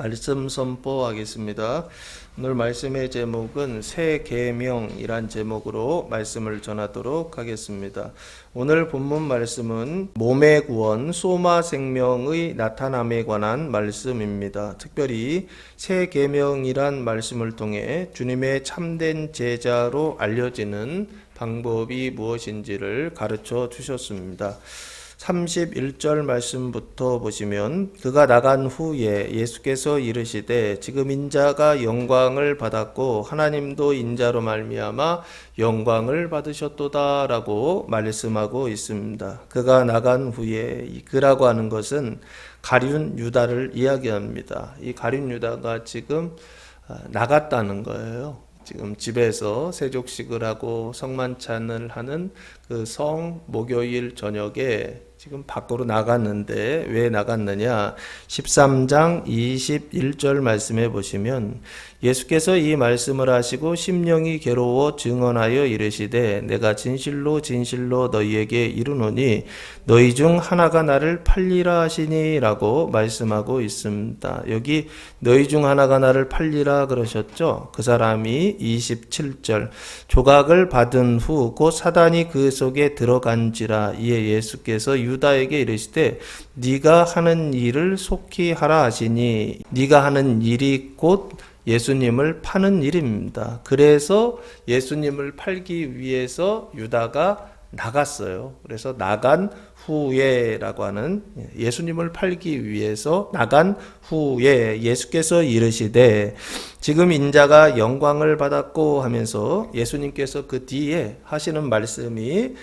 말씀 선포하겠습니다. 오늘 말씀의 제목은 새 계명이란 제목으로 말씀을 전하도록 하겠습니다. 오늘 본문 말씀은 몸의 구원, 소마 생명의 나타남에 관한 말씀입니다. 특별히 새 계명이란 말씀을 통해 주님의 참된 제자로 알려지는 방법이 무엇인지를 가르쳐 주셨습니다. 31절 말씀부터 보시면 그가 나간 후에 예수께서 이르시되 지금 인자가 영광을 받았고 하나님도 인자로 말미암아 영광을 받으셨도다 라고 말씀하고 있습니다. 그가 나간 후에 이 그라고 하는 것은 가룟 유다를 이야기합니다. 이 가룟 유다가 지금 나갔다는 거예요. 지금 집에서 세족식을 하고 성만찬을 하는 그 성 목요일 저녁에 지금 밖으로 나갔는데 왜 나갔느냐? 13장 21절 말씀해 보시면 예수께서 이 말씀을 하시고 심령이 괴로워 증언하여 이르시되 내가 진실로 진실로 너희에게 이르노니 너희 중 하나가 나를 팔리라 하시니 라고 말씀하고 있습니다. 여기 너희 중 하나가 나를 팔리라 그러셨죠? 그 사람이 27절 조각을 받은 후 곧 사단이 그 속에 들어간지라. 이에 예수께서 유다에게 이르시되 네가 하는 일을 속히 하라 하시니 네가 하는 일이 곧 예수님을 파는 일입니다. 그래서 예수님을 팔기 위해서 유다가 나갔어요. 그래서 나간 후에라고 하는 예수님을 팔기 위해서 나간 후에 예수께서 이르시되 지금 인자가 영광을 받았고 하면서 예수님께서 그 뒤에 하시는 말씀이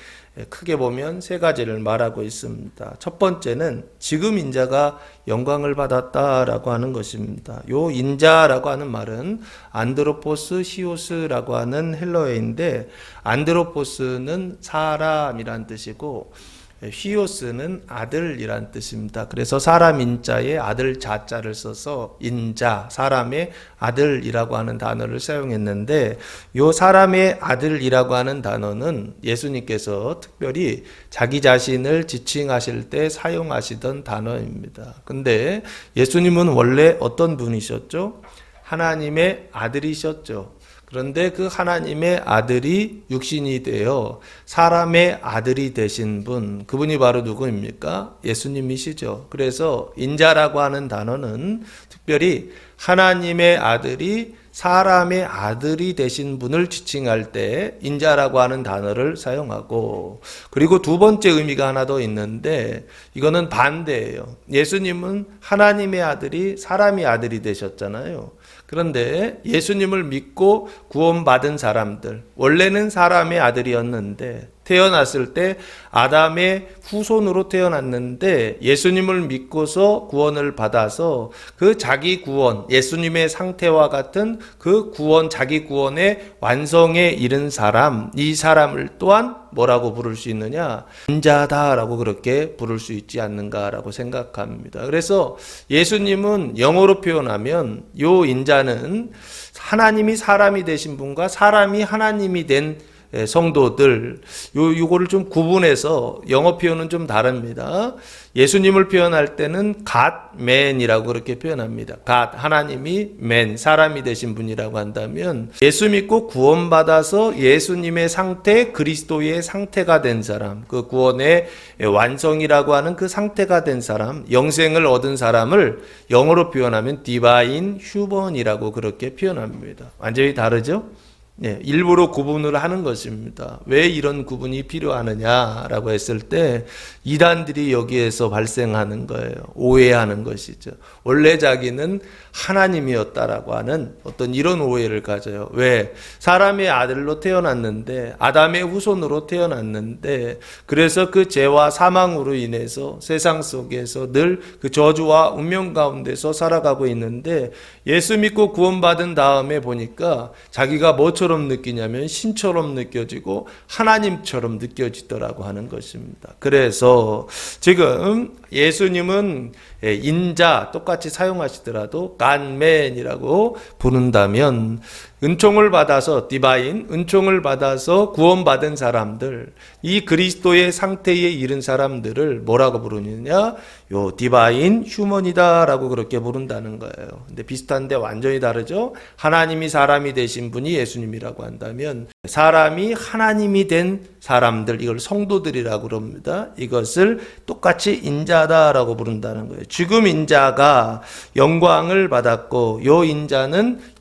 크게 보면 세 가지를 말하고 있습니다. 첫 번째는 지금 인자가 영광을 받았다라고 하는 것입니다. 요 인자라고 하는 말은 안드로포스 히오스라고 하는 헬러어인데 안드로포스는 사람이란 뜻이고 히오스는 아들이란 뜻입니다. 그래서 사람 인자에 아들 자자를 써서 인자, 사람의 아들이라고 하는 단어를 사용했는데 요 사람의 아들이라고 하는 단어는 예수님께서 특별히 자기 자신을 지칭하실 때 사용하시던 단어입니다. 근데 예수님은 원래 어떤 분이셨죠? 하나님의 아들이셨죠. 그런데 그 하나님의 아들이 육신이 되어 사람의 아들이 되신 분, 그분이 바로 누구입니까? 예수님이시죠. 그래서 인자라고 하는 단어는 특별히 하나님의 아들이 사람의 아들이 되신 분을 지칭할 때 인자라고 하는 단어를 사용하고, 그리고 두 번째 의미가 하나 더 있는데 이거는 반대예요. 예수님은 하나님의 아들이 사람의 아들이 되셨잖아요. 그런데 예수님을 믿고 구원받은 사람들, 원래는 사람의 아들이었는데 태어났을 때 아담의 후손으로 태어났는데 예수님을 믿고서 구원을 받아서 그 자기 구원, 예수님의 상태와 같은 그 구원, 자기 구원의 완성에 이른 사람, 이 사람을 또한 뭐라고 부를 수 있느냐? 인자다라고 그렇게 부를 수 있지 않는가라고 생각합니다. 그래서 예수님은 영어로 표현하면 요 인자는 하나님이 사람이 되신 분과 사람이 하나님이 된 성도들, 요거를 좀 구분해서 영어 표현은 좀 다릅니다. 예수님을 표현할 때는 God man이라고 그렇게 표현합니다. God, 하나님이 man, 사람이 되신 분이라고 한다면 예수 믿고 구원받아서 예수님의 상태, 그리스도의 상태가 된 사람, 그 구원의 완성이라고 하는 그 상태가 된 사람, 영생을 얻은 사람을 영어로 표현하면 divine human이라고 그렇게 표현합니다. 완전히 다르죠? 일부러 구분을 하는 것입니다. 왜 이런 구분이 필요하느냐라고 했을 때 이단들이 여기에서 발생하는 거예요. 오해하는 것이죠. 원래 자기는 하나님이었다라고 하는 어떤 이런 오해를 가져요. 왜? 사람의 아들로 태어났는데 아담의 후손으로 태어났는데 그래서 그 죄와 사망으로 인해서 세상 속에서 늘 그 저주와 운명 가운데서 살아가고 있는데 예수 믿고 구원받은 다음에 보니까 자기가 뭐처럼 느끼냐면 신처럼 느껴지고 하나님처럼 느껴지더라고 하는 것입니다. 그래서 지금 예수님은 인자 똑같이 사용하시더라도 간맨이라고 부른다면 은총을 받아서 디바인, 은총을 받아서 구원받은 사람들, 이 그리스도의 상태에 이른 사람들을 뭐라고 부르느냐? 요 디바인 휴먼이다라고 그렇게 부른다는 거예요. 근데 비슷한데 완전히 다르죠? 하나님이 사람이 되신 분이 예수님이라고 한다면 사람이 하나님이 된 사람들, 이걸 성도들이라고 그럽니다. 이것을 똑같이 인자다라고 부른다는 거예요. 지금 인자가 영광을 받았고, 요 인자는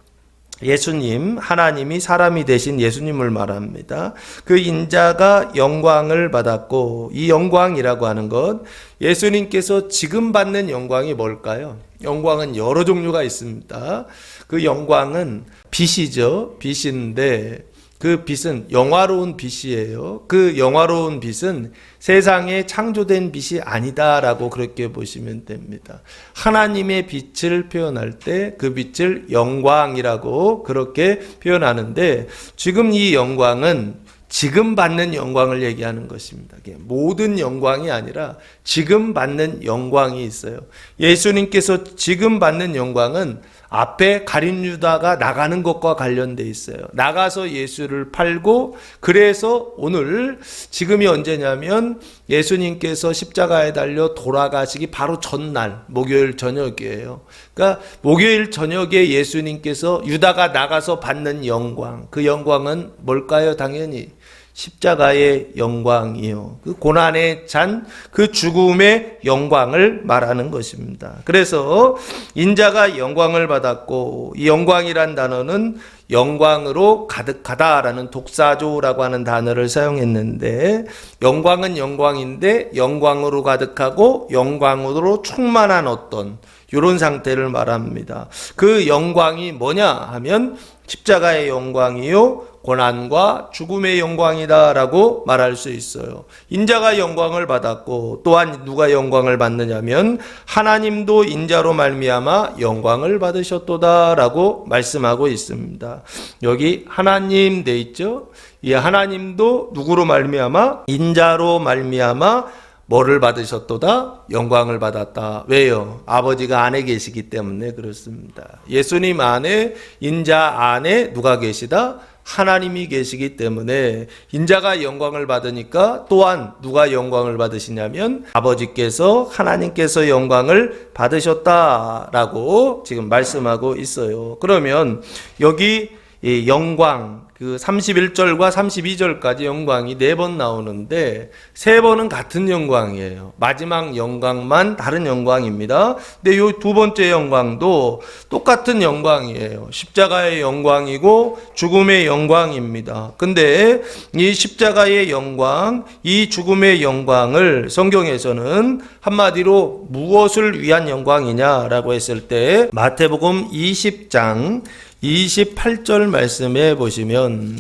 예수님, 하나님이 사람이 되신 예수님을 말합니다. 그 인자가 영광을 받았고, 이 영광이라고 하는 것, 예수님께서 지금 받는 영광이 뭘까요? 영광은 여러 종류가 있습니다. 그 영광은 빛이죠. 빛인데 그 빛은 영화로운 빛이에요. 그 영화로운 빛은 세상에 창조된 빛이 아니다라고 그렇게 보시면 됩니다. 하나님의 빛을 표현할 때 그 빛을 영광이라고 그렇게 표현하는데, 지금 이 영광은 지금 받는 영광을 얘기하는 것입니다. 모든 영광이 아니라 지금 받는 영광이 있어요. 예수님께서 지금 받는 영광은 앞에 가룟 유다가 나가는 것과 관련돼 있어요. 나가서 예수를 팔고, 그래서 오늘 지금이 언제냐면 예수님께서 십자가에 달려 돌아가시기 바로 전날 목요일 저녁이에요. 그러니까 목요일 저녁에 예수님께서 유다가 나가서 받는 영광, 그 영광은 뭘까요? 당연히 십자가의 영광이요. 그 고난에 찬 그 죽음의 영광을 말하는 것입니다. 그래서 인자가 영광을 받았고, 이 영광이란 단어는 영광으로 가득하다라는 독사조라고 하는 단어를 사용했는데, 영광은 영광인데 영광으로 가득하고 영광으로 충만한 어떤 이런 상태를 말합니다. 그 영광이 뭐냐 하면 십자가의 영광이요, 고난과 죽음의 영광이다라고 말할 수 있어요. 인자가 영광을 받았고, 또한 누가 영광을 받느냐면 하나님도 인자로 말미암아 영광을 받으셨도다라고 말씀하고 있습니다. 여기 하나님 돼 있죠? 이 하나님도 누구로 말미암아? 인자로 말미암아 뭐를 받으셨도다? 영광을 받았다. 왜요? 아버지가 안에 계시기 때문에 그렇습니다. 예수님 안에, 인자 안에 누가 계시다? 하나님이 계시기 때문에 인자가 영광을 받으니까 또한 누가 영광을 받으시냐면 아버지께서, 하나님께서 영광을 받으셨다라고 지금 말씀하고 있어요. 그러면 여기 이 영광, 그 31절과 32절까지 영광이 4번 나오는데 3번은 같은 영광이에요. 마지막 영광만 다른 영광입니다. 근데 이 두 번째 영광도 똑같은 영광이에요. 십자가의 영광이고 죽음의 영광입니다. 근데 이 십자가의 영광, 이 죽음의 영광을 성경에서는 한마디로 무엇을 위한 영광이냐라고 했을 때 마태복음 20장 28절 말씀에 보시면,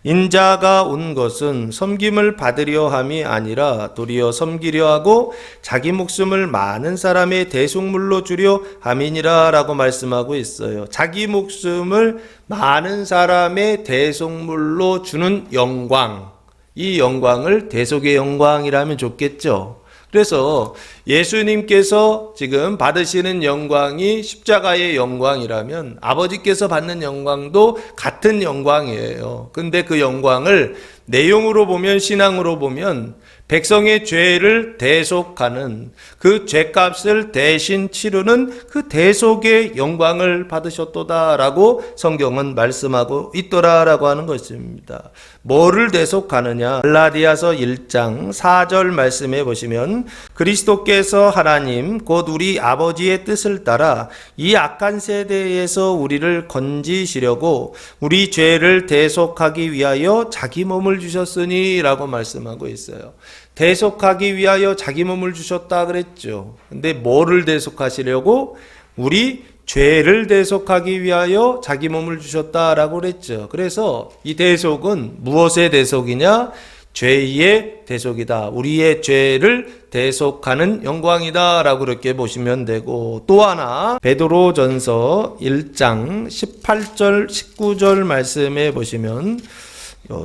인자가 온 것은 섬김을 받으려 함이 아니라 도리어 섬기려 하고 자기 목숨을 많은 사람의 대속물로 주려 함이니라 라고 말씀하고 있어요. 자기 목숨을 많은 사람의 대속물로 주는 영광, 이 영광을 대속의 영광이라면 좋겠죠. 그래서 예수님께서 지금 받으시는 영광이 십자가의 영광이라면 아버지께서 받는 영광도 같은 영광이에요. 근데 그 영광을 내용으로 보면, 신앙으로 보면 백성의 죄를 대속하는, 그 죄값을 대신 치르는 그 대속의 영광을 받으셨도다라고 성경은 말씀하고 있더라라고 하는 것입니다. 뭐를 대속하느냐? 갈라디아서 1장 4절 말씀해 보시면, 그리스도께서 하나님 곧 우리 아버지의 뜻을 따라 이 악한 세대에서 우리를 건지시려고 우리 죄를 대속하기 위하여 자기 몸을 주셨으니 라고 말씀하고 있어요. 대속하기 위하여 자기 몸을 주셨다 그랬죠. 근데 뭐를 대속하시려고? 우리 죄를 대속하기 위하여 자기 몸을 주셨다라고 그랬죠. 그래서 이 대속은 무엇의 대속이냐? 죄의 대속이다. 우리의 죄를 대속하는 영광이다 라고 그렇게 보시면 되고, 또 하나 베드로전서 1장 18절 19절 말씀에 보시면,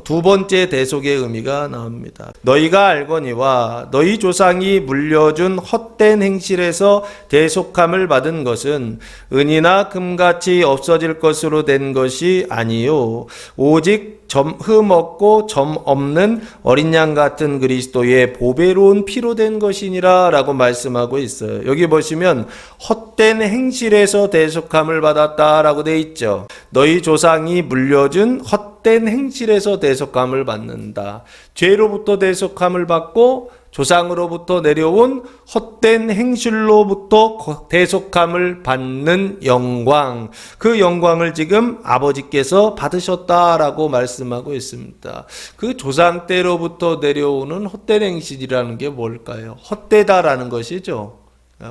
두 번째 대속의 의미가 나옵니다. 너희가 알거니와 너희 조상이 물려준 헛된 행실에서 대속함을 받은 것은 은이나 금같이 없어질 것으로 된 것이 아니요 오직 흠 없고 점 없는 어린 양 같은 그리스도의 보배로운 피로 된 것이니라 라고 말씀하고 있어요. 여기 보시면 헛된 행실에서 대속함을 받았다라고 돼 있죠. 너희 조상이 물려준 헛된 행실에서 대속함을 받는다. 죄로부터 대속함을 받고 조상으로부터 내려온 헛된 행실로부터 대속함을 받는 영광, 그 영광을 지금 아버지께서 받으셨다라고 말씀하고 있습니다. 그 조상 때로부터 내려오는 헛된 행실이라는 게 뭘까요? 헛되다라는 것이죠.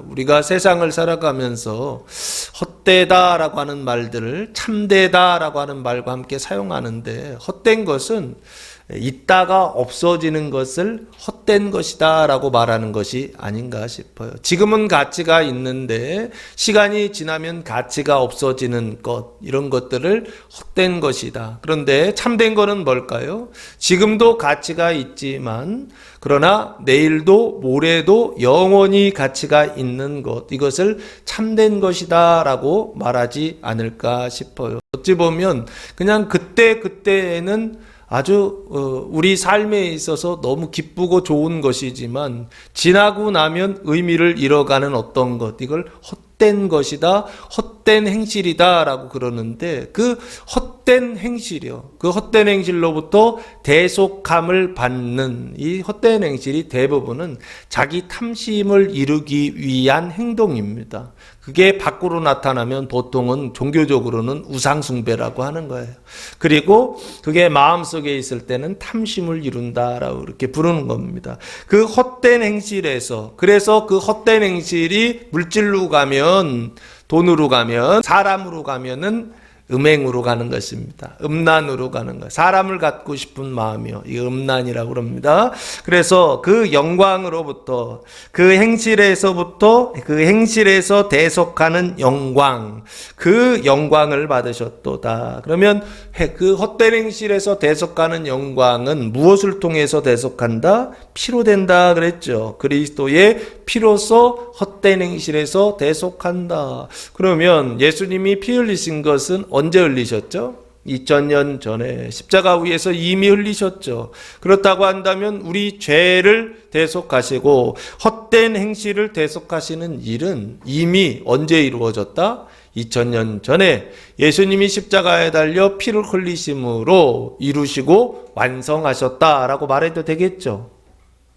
우리가 세상을 살아가면서 헛되다라고 하는 말들을 참되다라고 하는 말과 함께 사용하는데, 헛된 것은 있다가 없어지는 것을 헛된 것이다 라고 말하는 것이 아닌가 싶어요. 지금은 가치가 있는데 시간이 지나면 가치가 없어지는 것, 이런 것들을 헛된 것이다. 그런데 참된 거는 뭘까요? 지금도 가치가 있지만 그러나 내일도 모레도 영원히 가치가 있는 것, 이것을 참된 것이다 라고 말하지 않을까 싶어요. 어찌 보면 그냥 그때에는 아주 우리 삶에 있어서 너무 기쁘고 좋은 것이지만 지나고 나면 의미를 잃어가는 어떤 것, 이걸 헛된 것이다, 헛된 행실이다 라고 그러는데, 그 헛된 행실이요, 그 헛된 행실로부터 대속함을 받는 이 헛된 행실이 대부분은 자기 탐심을 이루기 위한 행동입니다. 그게 밖으로 나타나면 보통은 종교적으로는 우상숭배라고 하는 거예요. 그리고 그게 마음속에 있을 때는 탐심을 이룬다라고 이렇게 부르는 겁니다. 그 헛된 행실에서, 그래서 그 헛된 행실이 물질로 가면, 돈으로 가면, 사람으로 가면은 음행으로 가는 것입니다. 음란으로 가는 것. 사람을 갖고 싶은 마음이요, 이 음란이라고 그럽니다. 그래서 그 영광으로부터, 그 행실에서 대속하는 영광, 그 영광을 받으셨도다. 그러면 그 헛된 행실에서 대속하는 영광은 무엇을 통해서 대속한다? 피로 된다 그랬죠. 그리스도의 피로서 헛된 행실에서 대속한다. 그러면 예수님이 피 흘리신 것은 언제 흘리셨죠? 2000년 전에 십자가 위에서 이미 흘리셨죠. 그렇다고 한다면 우리 죄를 대속하시고 헛된 행실을 대속하시는 일은 이미 언제 이루어졌다? 2000년 전에 예수님이 십자가에 달려 피를 흘리심으로 이루시고 완성하셨다라고 말해도 되겠죠.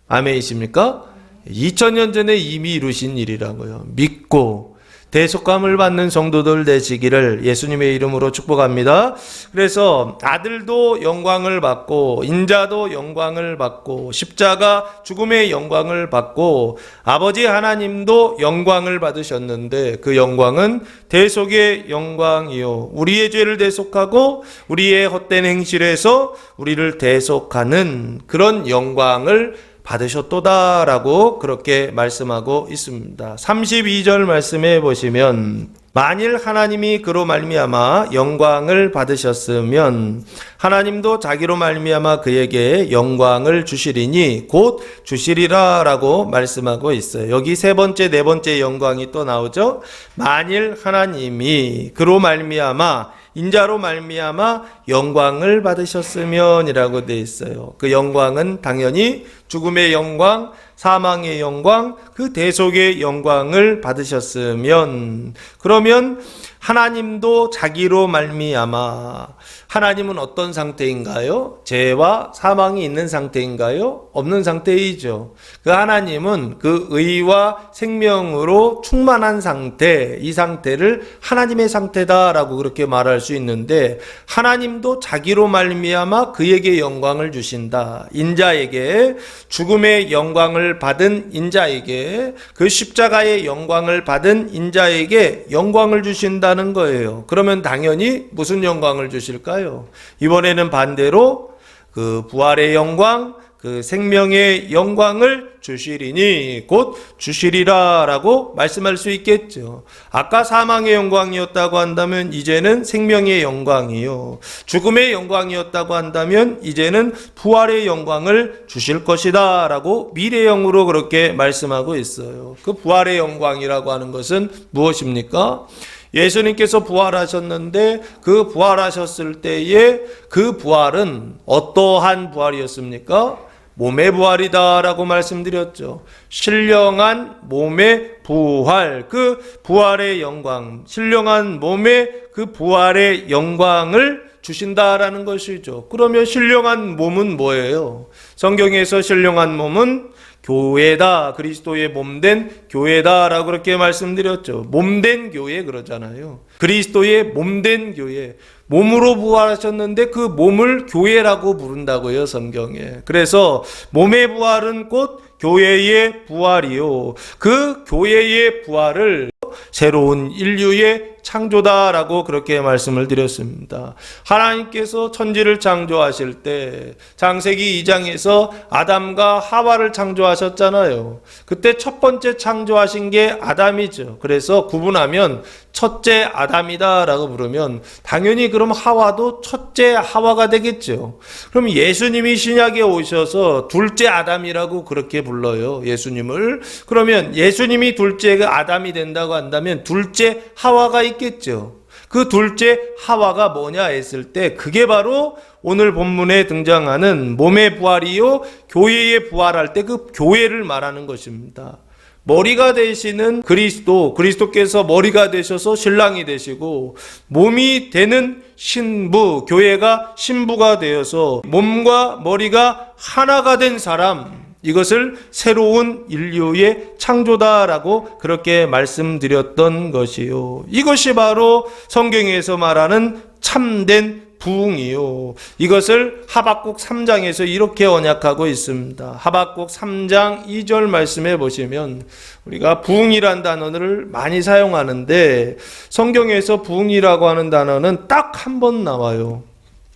아멘이십니까? 2000년 전에 이미 이루신 일이라고요. 믿고 대속감을 받는 성도들 되시기를 예수님의 이름으로 축복합니다. 그래서 아들도 영광을 받고 인자도 영광을 받고 십자가 죽음의 영광을 받고 아버지 하나님도 영광을 받으셨는데, 그 영광은 대속의 영광이요, 우리의 죄를 대속하고 우리의 헛된 행실에서 우리를 대속하는 그런 영광을 받으셨도다라고 그렇게 말씀하고 있습니다. 32절 말씀해 보시면, 만일 하나님이 그로 말미암아 영광을 받으셨으면 하나님도 자기로 말미암아 그에게 영광을 주시리니 곧 주시리라라고 말씀하고 있어요. 여기 세 번째, 네 번째 영광이 또 나오죠. 만일 하나님이 그로 말미암아, 인자로 말미암아 영광을 받으셨으면이라고 되어 있어요. 그 영광은 당연히 죽음의 영광, 사망의 영광, 그 대속의 영광을 받으셨으면, 그러면 하나님도 자기로 말미암아, 하나님은 어떤 상태인가요? 죄와 사망이 있는 상태인가요? 없는 상태이죠. 그 하나님은 그 의와 생명으로 충만한 상태, 이 상태를 하나님의 상태다라고 그렇게 말할 수 있는데, 하나님도 자기로 말미암아 그에게 영광을 주신다. 인자에게, 죽음의 영광을 받은 인자에게, 그 십자가의 영광을 받은 인자에게 영광을 주신다는 거예요. 그러면 당연히 무슨 영광을 주실까요? 이번에는 반대로 그 부활의 영광, 그 생명의 영광을 주시리니 곧 주시리라 라고 말씀할 수 있겠죠. 아까 사망의 영광이었다고 한다면 이제는 생명의 영광이요, 죽음의 영광이었다고 한다면 이제는 부활의 영광을 주실 것이다 라고 미래형으로 그렇게 말씀하고 있어요. 그 부활의 영광이라고 하는 것은 무엇입니까? 예수님께서 부활하셨는데 그 부활하셨을 때에 그 부활은 어떠한 부활이었습니까? 몸의 부활이다 라고 말씀드렸죠. 신령한 몸의 부활, 그 부활의 영광, 신령한 몸의 그 부활의 영광을 주신다라는 것이죠. 그러면 신령한 몸은 뭐예요? 성경에서 신령한 몸은 교회다, 그리스도의 몸된 교회다 라고 그렇게 말씀드렸죠. 몸된 교회 그러잖아요. 그리스도의 몸된 교회, 몸으로 부활하셨는데 그 몸을 교회라고 부른다고요, 성경에. 그래서 몸의 부활은 곧 교회의 부활이요, 그 교회의 부활을 새로운 인류의 창조다라고 그렇게 말씀을 드렸습니다. 하나님께서 천지를 창조하실 때 창세기 2장에서 아담과 하와를 창조하셨잖아요. 그때 첫 번째 창조하신 게 아담이죠. 그래서 구분하면 첫째 아담이다 라고 부르면 당연히 그럼 하와도 첫째 하와가 되겠죠. 그럼 예수님이 신약에 오셔서 둘째 아담이라고 그렇게 불러요, 예수님을. 그러면 예수님이 둘째 아담이 된다고 한다면 둘째 하와가 있겠죠. 그 둘째 하와가 뭐냐 했을 때 그게 바로 오늘 본문에 등장하는 몸의 부활이요 교회의 부활할 때 그 교회를 말하는 것입니다. 머리가 되시는 그리스도, 그리스도께서 머리가 되셔서 신랑이 되시고 몸이 되는 신부, 교회가 신부가 되어서 몸과 머리가 하나가 된 사람, 이것을 새로운 인류의 창조다라고 그렇게 말씀드렸던 것이요, 이것이 바로 성경에서 말하는 참된 부흥이요, 이것을 하박국 3장에서 이렇게 언약하고 있습니다. 하박국 3장 2절 말씀해 보시면 우리가 부흥이란 단어를 많이 사용하는데 성경에서 부흥이라고 하는 단어는 딱 한 번 나와요.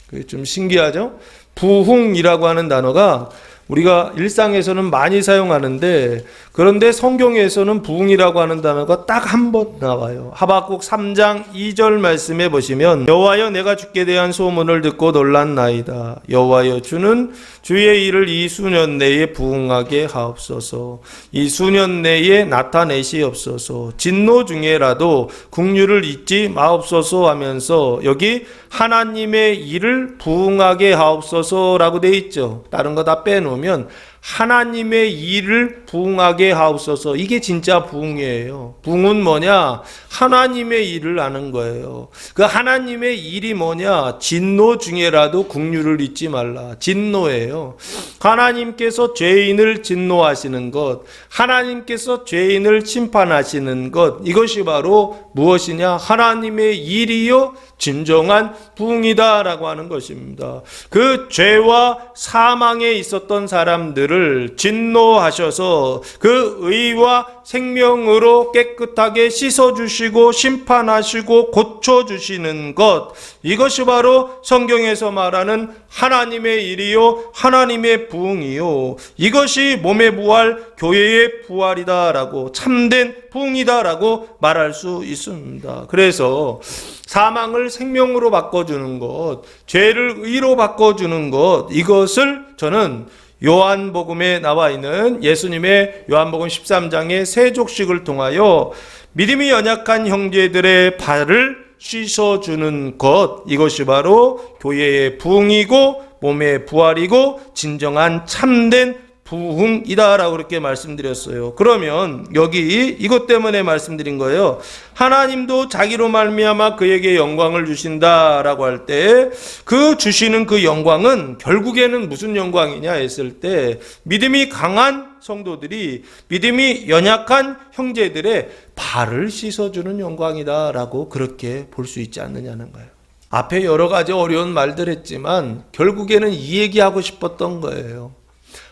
그게 좀 신기하죠? 부흥이라고 하는 단어가 우리가 일상에서는 많이 사용하는데 그런데 성경에서는 부흥이라고 하는 단어가 딱 한 번 나와요. 하박국 3장 2절 말씀해 보시면 여호와여 내가 주께 대한 소문을 듣고 놀랐나이다. 여호와여 주는 주의 일을 이 수년 내에 부흥하게 하옵소서. 이 수년 내에 나타내시옵소서. 진노 중에라도 긍휼을 잊지 마옵소서 하면서 여기 하나님의 일을 부흥하게 하옵소서라고 돼 있죠. 다른 거 다 빼놓으면 하나님의 일을 부흥하게 하옵소서. 이게 진짜 부흥이에요. 부흥은 뭐냐? 하나님의 일을 하는 거예요. 그 하나님의 일이 뭐냐? 진노 중에라도 긍휼을 잊지 말라. 진노예요. 하나님께서 죄인을 진노하시는 것, 하나님께서 죄인을 심판하시는 것, 이것이 바로 무엇이냐? 하나님의 일이요 진정한 부흥이다라고 하는 것입니다. 그 죄와 사망에 있었던 사람들을 진노하셔서 그 의와 생명으로 깨끗하게 씻어주시고 심판하시고 고쳐주시는 것, 이것이 바로 성경에서 말하는 하나님의 일이요 하나님의 부흥이요, 이것이 몸의 부활, 교회의 부활이다라고, 참된 부흥이다라고 말할 수 있습니다. 그래서 사망을 생명으로 바꿔주는 것, 죄를 의로 바꿔주는 것, 이것을 저는 요한복음에 나와 있는 예수님의 요한복음 13장의 세족식을 통하여 믿음이 연약한 형제들의 발을 씻어주는 것, 이것이 바로 교회의 부흥이고 몸의 부활이고 진정한 참된 부흥이다라고 그렇게 말씀드렸어요. 그러면 여기 이것 때문에 말씀드린 거예요. 하나님도 자기로 말미암아 그에게 영광을 주신다라고 할 때 그 주시는 그 영광은 결국에는 무슨 영광이냐 했을 때 믿음이 강한 성도들이 믿음이 연약한 형제들의 발을 씻어주는 영광이다라고 그렇게 볼 수 있지 않느냐는 거예요. 앞에 여러 가지 어려운 말들 했지만 결국에는 이 얘기하고 싶었던 거예요.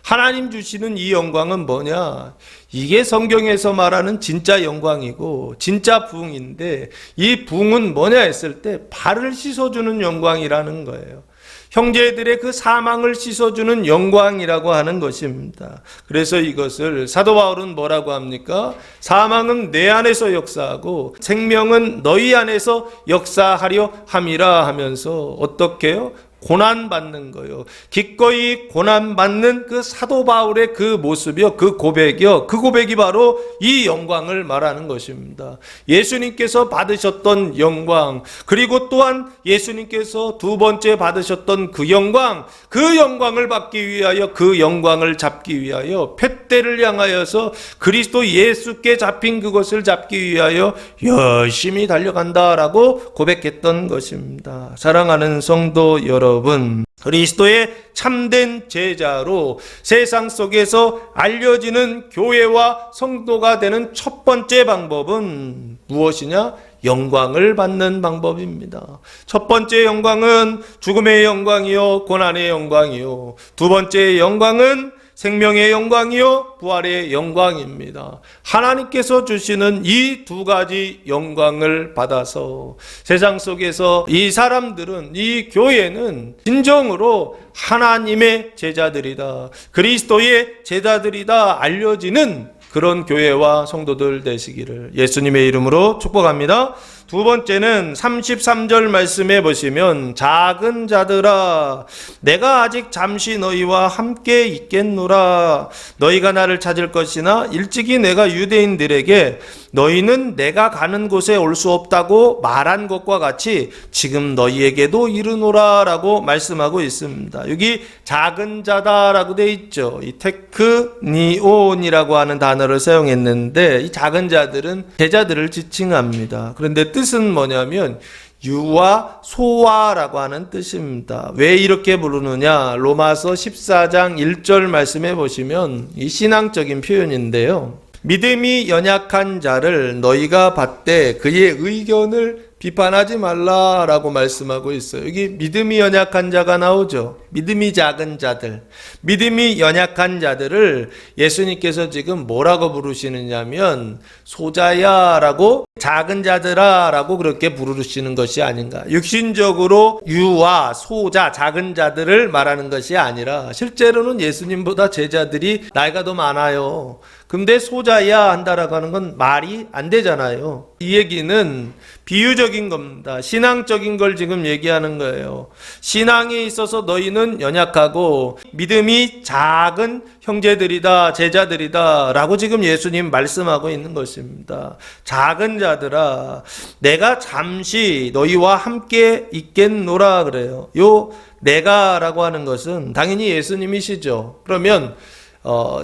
하나님 주시는 이 영광은 뭐냐? 이게 성경에서 말하는 진짜 영광이고 진짜 부흥인데 이 부흥은 뭐냐 했을 때 발을 씻어주는 영광이라는 거예요. 형제들의 그 사망을 씻어주는 영광이라고 하는 것입니다. 그래서 이것을 사도 바울은 뭐라고 합니까? 사망은 내 안에서 역사하고 생명은 너희 안에서 역사하려 함이라 하면서 어떻게 해요? 고난받는 거요. 기꺼이 고난받는 그 사도 바울의 그 모습이요. 그 고백이요. 그 고백이 바로 이 영광을 말하는 것입니다. 예수님께서 받으셨던 영광, 그리고 또한 예수님께서 두 번째 받으셨던 그 영광을 받기 위하여, 그 영광을 잡기 위하여 팻대를 향하여서 그리스도 예수께 잡힌 그것을 잡기 위하여 열심히 달려간다라고 고백했던 것입니다. 사랑하는 성도 여러분, 그리스도의 참된 제자로 세상 속에서 알려지는 교회와 성도가 되는 첫 번째 방법은 무엇이냐? 영광을 받는 방법입니다. 첫 번째 영광은 죽음의 영광이요, 고난의 영광이요. 두 번째 영광은 생명의 영광이요, 부활의 영광입니다. 하나님께서 주시는 이 두 가지 영광을 받아서 세상 속에서 이 사람들은, 이 교회는 진정으로 하나님의 제자들이다, 그리스도의 제자들이다 알려지는 그런 교회와 성도들 되시기를 예수님의 이름으로 축복합니다. 두 번째는 33절 말씀에 보시면, 작은 자들아 내가 아직 잠시 너희와 함께 있겠노라. 너희가 나를 찾을 것이나 일찍이 내가 유대인들에게 너희는 내가 가는 곳에 올 수 없다고 말한 것과 같이 지금 너희에게도 이르노라 라고 말씀하고 있습니다. 여기 작은 자다라고 되어 있죠. 이 테크니온이라고 하는 단어를 사용했는데, 이 작은 자들은 제자들을 지칭합니다. 그런데 뜻은 뭐냐면 유아, 소아라고 하는 뜻입니다. 왜 이렇게 부르느냐? 로마서 14장 1절 말씀해 보시면 이 신앙적인 표현인데요. 믿음이 연약한 자를 너희가 받되 그의 의견을 비판하지 말라라고 말씀하고 있어요. 여기 믿음이 연약한 자가 나오죠. 믿음이 작은 자들, 믿음이 연약한 자들을 예수님께서 지금 뭐라고 부르시느냐면 소자야라고, 작은 자들아라고 그렇게 부르시는 것이 아닌가. 육신적으로 유아, 소자, 작은 자들을 말하는 것이 아니라 실제로는 예수님보다 제자들이 나이가 더 많아요. 근데 소자야 한다라고 하는 건 말이 안 되잖아요. 이 얘기는 비유적인 겁니다. 신앙적인 걸 지금 얘기하는 거예요. 신앙에 있어서 너희는 연약하고 믿음이 작은 형제들이다, 제자들이다 라고 지금 예수님 말씀하고 있는 것입니다. 작은 자들아 내가 잠시 너희와 함께 있겠노라 그래요. 요 내가라고 하는 것은 당연히 예수님이시죠. 그러면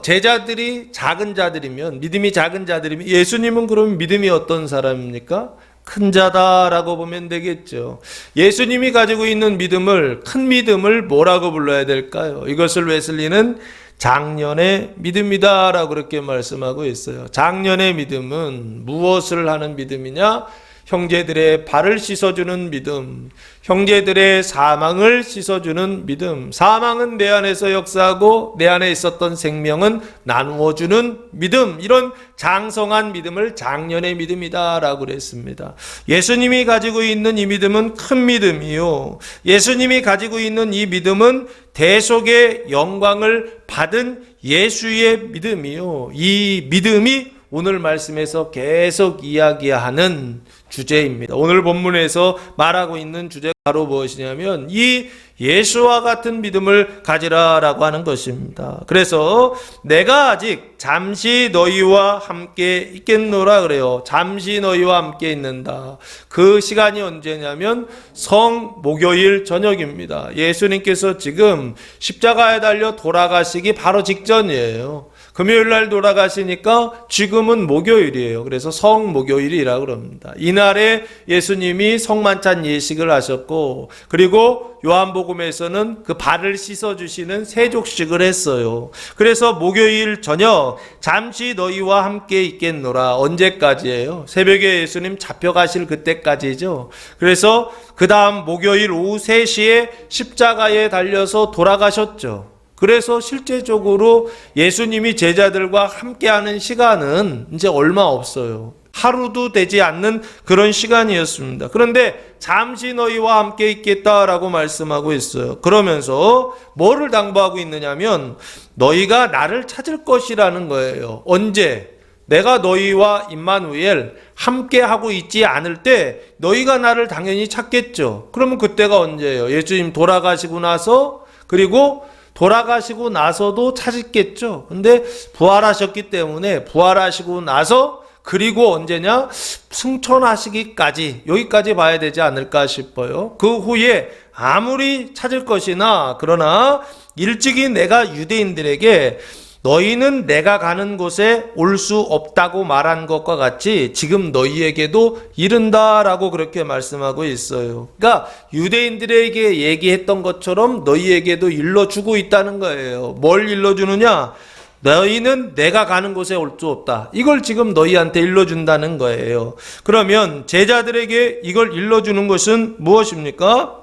제자들이 작은 자들이면, 믿음이 작은 자들이면 예수님은 그럼 믿음이 어떤 사람입니까? 큰 자다라고 보면 되겠죠. 예수님이 가지고 있는 믿음을, 큰 믿음을 뭐라고 불러야 될까요? 이것을 웨슬리는 작년의 믿음이다라고 그렇게 말씀하고 있어요. 작년의 믿음은 무엇을 하는 믿음이냐? 형제들의 발을 씻어주는 믿음, 형제들의 사망을 씻어주는 믿음. 사망은 내 안에서 역사하고 내 안에 있었던 생명은 나누어주는 믿음. 이런 장성한 믿음을 작년의 믿음이다라고 그랬습니다. 예수님이 가지고 있는 이 믿음은 큰 믿음이요, 예수님이 가지고 있는 이 믿음은 대속의 영광을 받은 예수의 믿음이요, 이 믿음이 오늘 말씀에서 계속 이야기하는 주제입니다. 오늘 본문에서 말하고 있는 주제가 바로 무엇이냐면 이 예수와 같은 믿음을 가지라라고 하는 것입니다. 그래서 내가 아직 잠시 너희와 함께 있겠노라 그래요. 잠시 너희와 함께 있는다. 그 시간이 언제냐면 성목요일 저녁입니다. 예수님께서 지금 십자가에 달려 돌아가시기 바로 직전이에요. 금요일 날 돌아가시니까 지금은 목요일이에요. 그래서 성목요일이라고 그럽니다. 이날에 예수님이 성만찬 예식을 하셨고, 그리고 요한복음에서는 그 발을 씻어주시는 세족식을 했어요. 그래서 목요일 저녁 잠시 너희와 함께 있겠노라. 언제까지예요? 새벽에 예수님 잡혀가실 그때까지죠. 그래서 그 다음 목요일 오후 3시에 십자가에 달려서 돌아가셨죠. 그래서 실제적으로 예수님이 제자들과 함께하는 시간은 이제 얼마 없어요. 하루도 되지 않는 그런 시간이었습니다. 그런데 잠시 너희와 함께 있겠다라고 말씀하고 있어요. 그러면서 뭐를 당부하고 있느냐면 너희가 나를 찾을 것이라는 거예요. 언제? 내가 너희와 임마누엘 함께 하고 있지 않을 때 너희가 나를 당연히 찾겠죠. 그러면 그때가 언제예요? 예수님 돌아가시고 나서, 그리고 돌아가시고 나서도 찾았겠죠. 근데 부활하셨기 때문에 부활하시고 나서, 그리고 언제냐? 승천하시기까지, 여기까지 봐야 되지 않을까 싶어요. 그 후에 아무리 찾을 것이나, 그러나 일찍이 내가 유대인들에게 너희는 내가 가는 곳에 올 수 없다고 말한 것과 같이 지금 너희에게도 이른다라고 그렇게 말씀하고 있어요. 그러니까 유대인들에게 얘기했던 것처럼 너희에게도 일러주고 있다는 거예요. 뭘 일러주느냐? 너희는 내가 가는 곳에 올 수 없다. 이걸 지금 너희한테 일러준다는 거예요. 그러면 제자들에게 이걸 일러주는 것은 무엇입니까?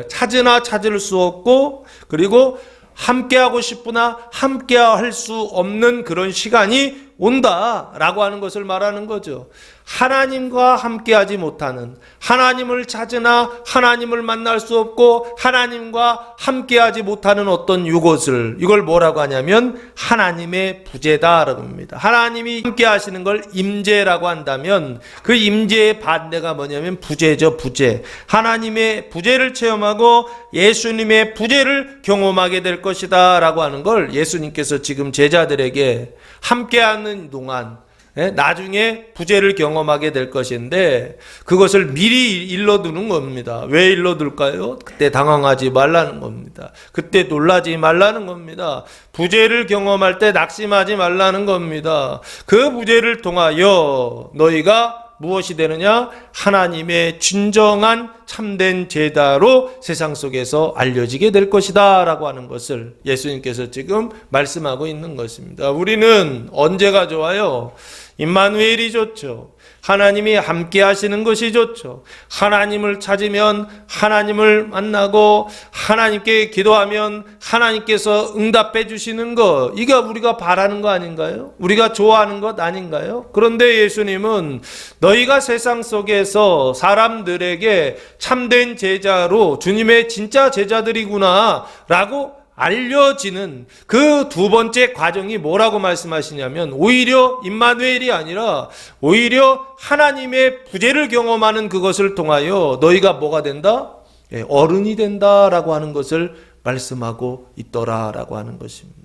찾으나 찾을 수 없고, 그리고 함께하고 싶으나 함께할 수 없는 그런 시간이 온다라고 하는 것을 말하는 거죠. 하나님과 함께하지 못하는, 하나님을 찾으나 하나님을 만날 수 없고 하나님과 함께하지 못하는 어떤 이걸 뭐라고 하냐면 하나님의 부재다라고 합니다. 하나님이 함께하시는 걸 임재라고 한다면 그 임재의 반대가 뭐냐면 부재죠. 부재. 하나님의 부재를 체험하고 예수님의 부재를 경험하게 될 것이다 라고 하는 걸 예수님께서 지금 제자들에게 함께하는 동안 나중에 부재를 경험하게 될 것인데 그것을 미리 일러두는 겁니다. 왜 일러둘까요? 그때 당황하지 말라는 겁니다. 그때 놀라지 말라는 겁니다. 부재를 경험할 때 낙심하지 말라는 겁니다. 그 부재를 통하여 너희가 무엇이 되느냐? 하나님의 진정한 참된 제자로 세상 속에서 알려지게 될 것이다 라고 하는 것을 예수님께서 지금 말씀하고 있는 것입니다. 우리는 언제가 좋아요? 임마누엘이 좋죠. 하나님이 함께 하시는 것이 좋죠. 하나님을 찾으면 하나님을 만나고 하나님께 기도하면 하나님께서 응답해 주시는 것, 이게 우리가 바라는 거 아닌가요? 우리가 좋아하는 것 아닌가요? 그런데 예수님은 너희가 세상 속에서 사람들에게 참된 제자로 주님의 진짜 제자들이구나 라고 알려지는 그 두 번째 과정이 뭐라고 말씀하시냐면 오히려 임마누엘이 아니라 오히려 하나님의 부재를 경험하는 그것을 통하여 너희가 뭐가 된다? 어른이 된다라고 하는 것을 말씀하고 있더라라고 하는 것입니다.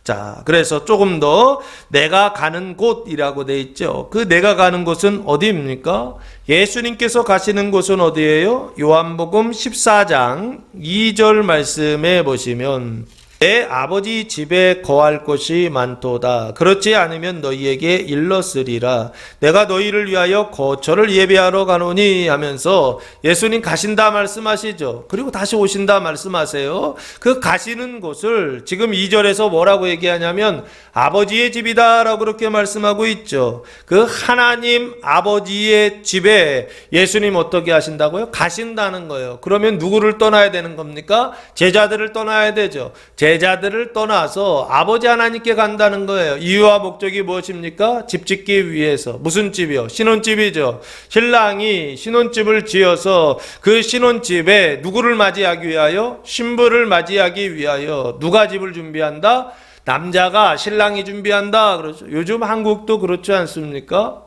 자, 그래서 조금 더 내가 가는 곳이라고 돼 있죠. 그 내가 가는 곳은 어디입니까? 예수님께서 가시는 곳은 어디예요? 요한복음 14장 2절 말씀에 보시면 내 아버지 집에 거할 곳이 많도다. 그렇지 않으면 너희에게 일렀으리라. 내가 너희를 위하여 거처를 예비하러 가노니 하면서 예수님 가신다 말씀하시죠. 그리고 다시 오신다 말씀하세요. 그 가시는 곳을 지금 2절에서 뭐라고 얘기하냐면 아버지의 집이다 라고 그렇게 말씀하고 있죠. 그 하나님 아버지의 집에 예수님 어떻게 하신다고요? 가신다는 거예요. 그러면 누구를 떠나야 되는 겁니까? 제자들을 떠나야 되죠. 제자들을 떠나서 아버지 하나님께 간다는 거예요. 이유와 목적이 무엇입니까? 집 짓기 위해서. 무슨 집이요? 신혼집이죠. 신랑이 신혼집을 지어서 그 신혼집에 누구를 맞이하기 위하여? 신부를 맞이하기 위하여. 누가 집을 준비한다? 남자가 신랑이 준비한다. 그렇죠. 요즘 한국도 그렇지 않습니까?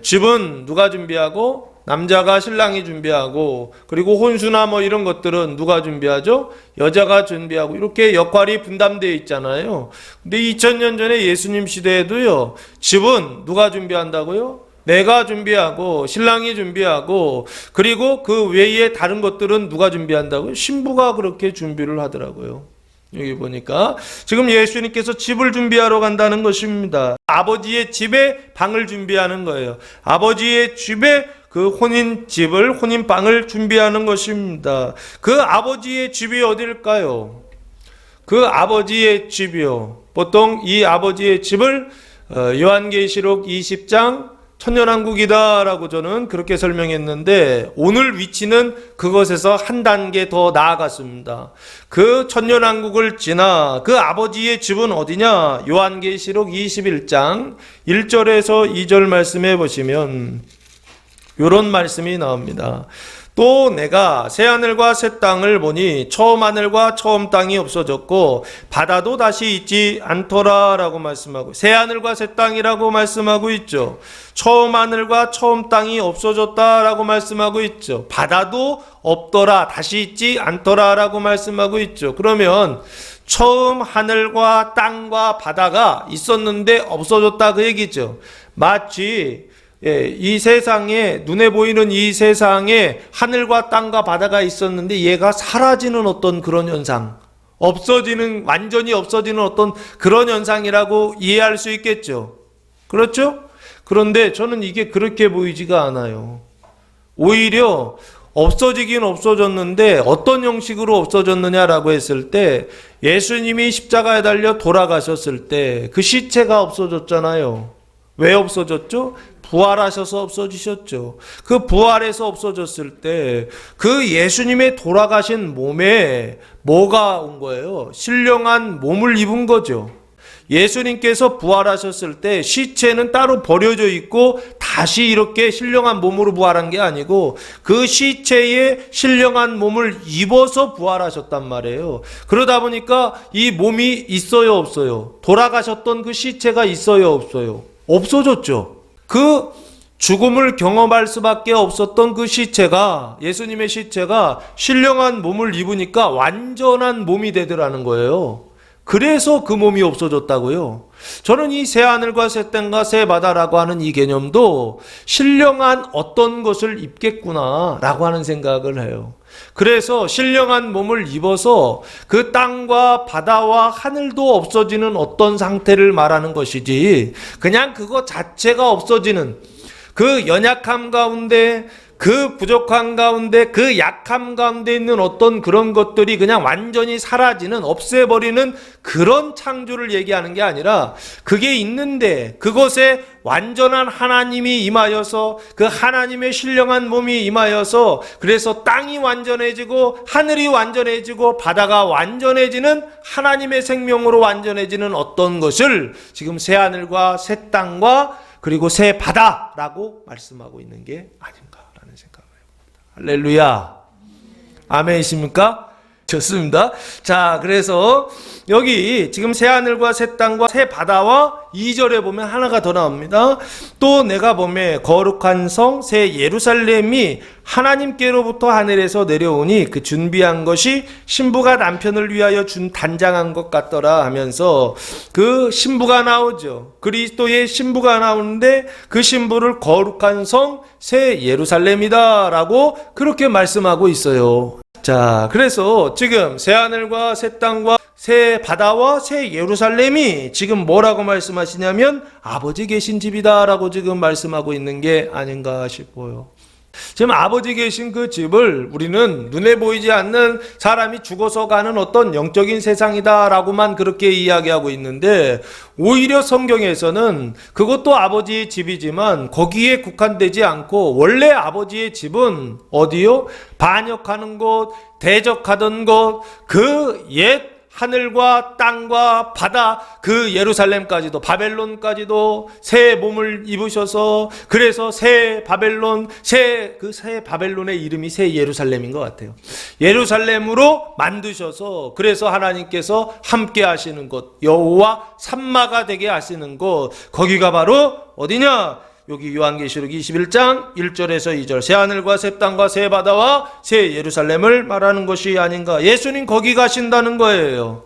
집은 누가 준비하고? 남자가 신랑이 준비하고, 그리고 혼수나 뭐 이런 것들은 누가 준비하죠? 여자가 준비하고, 이렇게 역할이 분담되어 있잖아요. 근데 2000년 전에 예수님 시대에도요, 집은 누가 준비한다고요? 내가 준비하고, 신랑이 준비하고, 그리고 그 외에 다른 것들은 누가 준비한다고요? 신부가 그렇게 준비를 하더라고요. 여기 보니까 지금 예수님께서 집을 준비하러 간다는 것입니다. 아버지의 집에 방을 준비하는 거예요. 아버지의 집에 그 혼인집을, 혼인방을 준비하는 것입니다. 그 아버지의 집이 어딜까요? 그 아버지의 집이요. 보통 이 아버지의 집을 요한계시록 20장 천년왕국이다라고 저는 그렇게 설명했는데 오늘 위치는 그것에서 한 단계 더 나아갔습니다. 그 천년왕국을 지나 그 아버지의 집은 어디냐? 요한계시록 21장 1절에서 2절 말씀해 보시면 이런 말씀이 나옵니다. 또 내가 새하늘과 새 땅을 보니 처음 하늘과 처음 땅이 없어졌고 바다도 다시 있지 않더라 라고 말씀하고, 새하늘과 새 땅이라고 말씀하고 있죠. 처음 하늘과 처음 땅이 없어졌다 라고 말씀하고 있죠. 바다도 없더라, 다시 있지 않더라 라고 말씀하고 있죠. 그러면 처음 하늘과 땅과 바다가 있었는데 없어졌다 그 얘기죠. 마치 이 세상에, 눈에 보이는 이 세상에 하늘과 땅과 바다가 있었는데 얘가 사라지는 어떤 그런 현상, 없어지는, 완전히 없어지는 어떤 그런 현상이라고 이해할 수 있겠죠. 그렇죠? 그런데 저는 이게 그렇게 보이지가 않아요. 오히려 없어지긴 없어졌는데 어떤 형식으로 없어졌느냐라고 했을 때, 예수님이 십자가에 달려 돌아가셨을 때 그 시체가 없어졌잖아요. 왜 없어졌죠? 부활하셔서 없어지셨죠. 그 부활해서 없어졌을 때 그 예수님의 돌아가신 몸에 뭐가 온 거예요? 신령한 몸을 입은 거죠. 예수님께서 부활하셨을 때 시체는 따로 버려져 있고 다시 이렇게 신령한 몸으로 부활한 게 아니고 그 시체에 신령한 몸을 입어서 부활하셨단 말이에요. 그러다 보니까 이 몸이 있어요, 없어요? 돌아가셨던 그 시체가 있어요, 없어요? 없어졌죠. 그 죽음을 경험할 수밖에 없었던 그 시체가, 예수님의 시체가 신령한 몸을 입으니까 완전한 몸이 되더라는 거예요. 그래서 그 몸이 없어졌다고요. 저는 이 새하늘과 새 땅과 새 바다라고 하는 이 개념도 신령한 어떤 것을 입겠구나 라고 하는 생각을 해요. 그래서 신령한 몸을 입어서 그 땅과 바다와 하늘도 없어지는 어떤 상태를 말하는 것이지, 그냥 그거 자체가 없어지는, 그 연약함 가운데, 그 부족함 가운데, 그 약함 가운데 있는 어떤 그런 것들이 그냥 완전히 사라지는, 없애버리는 그런 창조를 얘기하는 게 아니라, 그게 있는데 그것에 완전한 하나님이 임하여서, 그 하나님의 신령한 몸이 임하여서, 그래서 땅이 완전해지고 하늘이 완전해지고 바다가 완전해지는, 하나님의 생명으로 완전해지는 어떤 것을 지금 새 하늘과 새 땅과 그리고 새 바다라고 말씀하고 있는 게 아닌가라는 생각을 해봅니다. 할렐루야. 아멘이십니까? 좋습니다. 자, 그래서 여기 지금 새 하늘과 새 땅과 새 바다와 2절에 보면 하나가 더 나옵니다. 또 내가 보매 거룩한 성 새 예루살렘이 하나님께로부터 하늘에서 내려오니 그 준비한 것이 신부가 남편을 위하여 단장한 것 같더라 하면서 그 신부가 나오죠. 그리스도의 신부가 나오는데 그 신부를 거룩한 성 새 예루살렘이다 라고 그렇게 말씀하고 있어요. 자, 그래서 지금 새 하늘과 새 땅과 새 바다와 새 예루살렘이 지금 뭐라고 말씀하시냐면 아버지 계신 집이다 라고 지금 말씀하고 있는 게 아닌가 싶어요. 지금 아버지 계신 그 집을 우리는 눈에 보이지 않는 사람이 죽어서 가는 어떤 영적인 세상이다 라고만 그렇게 이야기하고 있는데, 오히려 성경에서는 그것도 아버지의 집이지만 거기에 국한되지 않고 원래 아버지의 집은 어디요? 반역하는 곳, 대적하던 곳, 그 옛 하늘과 땅과 바다, 그 예루살렘까지도, 바벨론까지도 새 몸을 입으셔서, 그래서 새 바벨론, 새 바벨론의 이름이 새 예루살렘인 것 같아요. 예루살렘으로 만드셔서, 그래서 하나님께서 함께 하시는 곳, 여호와 삼마가 되게 하시는 곳, 거기가 바로 어디냐? 여기 요한계시록 21장 1절에서 2절, 새 하늘과 새 땅과 새 바다와 새 예루살렘을 말하는 것이 아닌가. 예수님 거기 가신다는 거예요.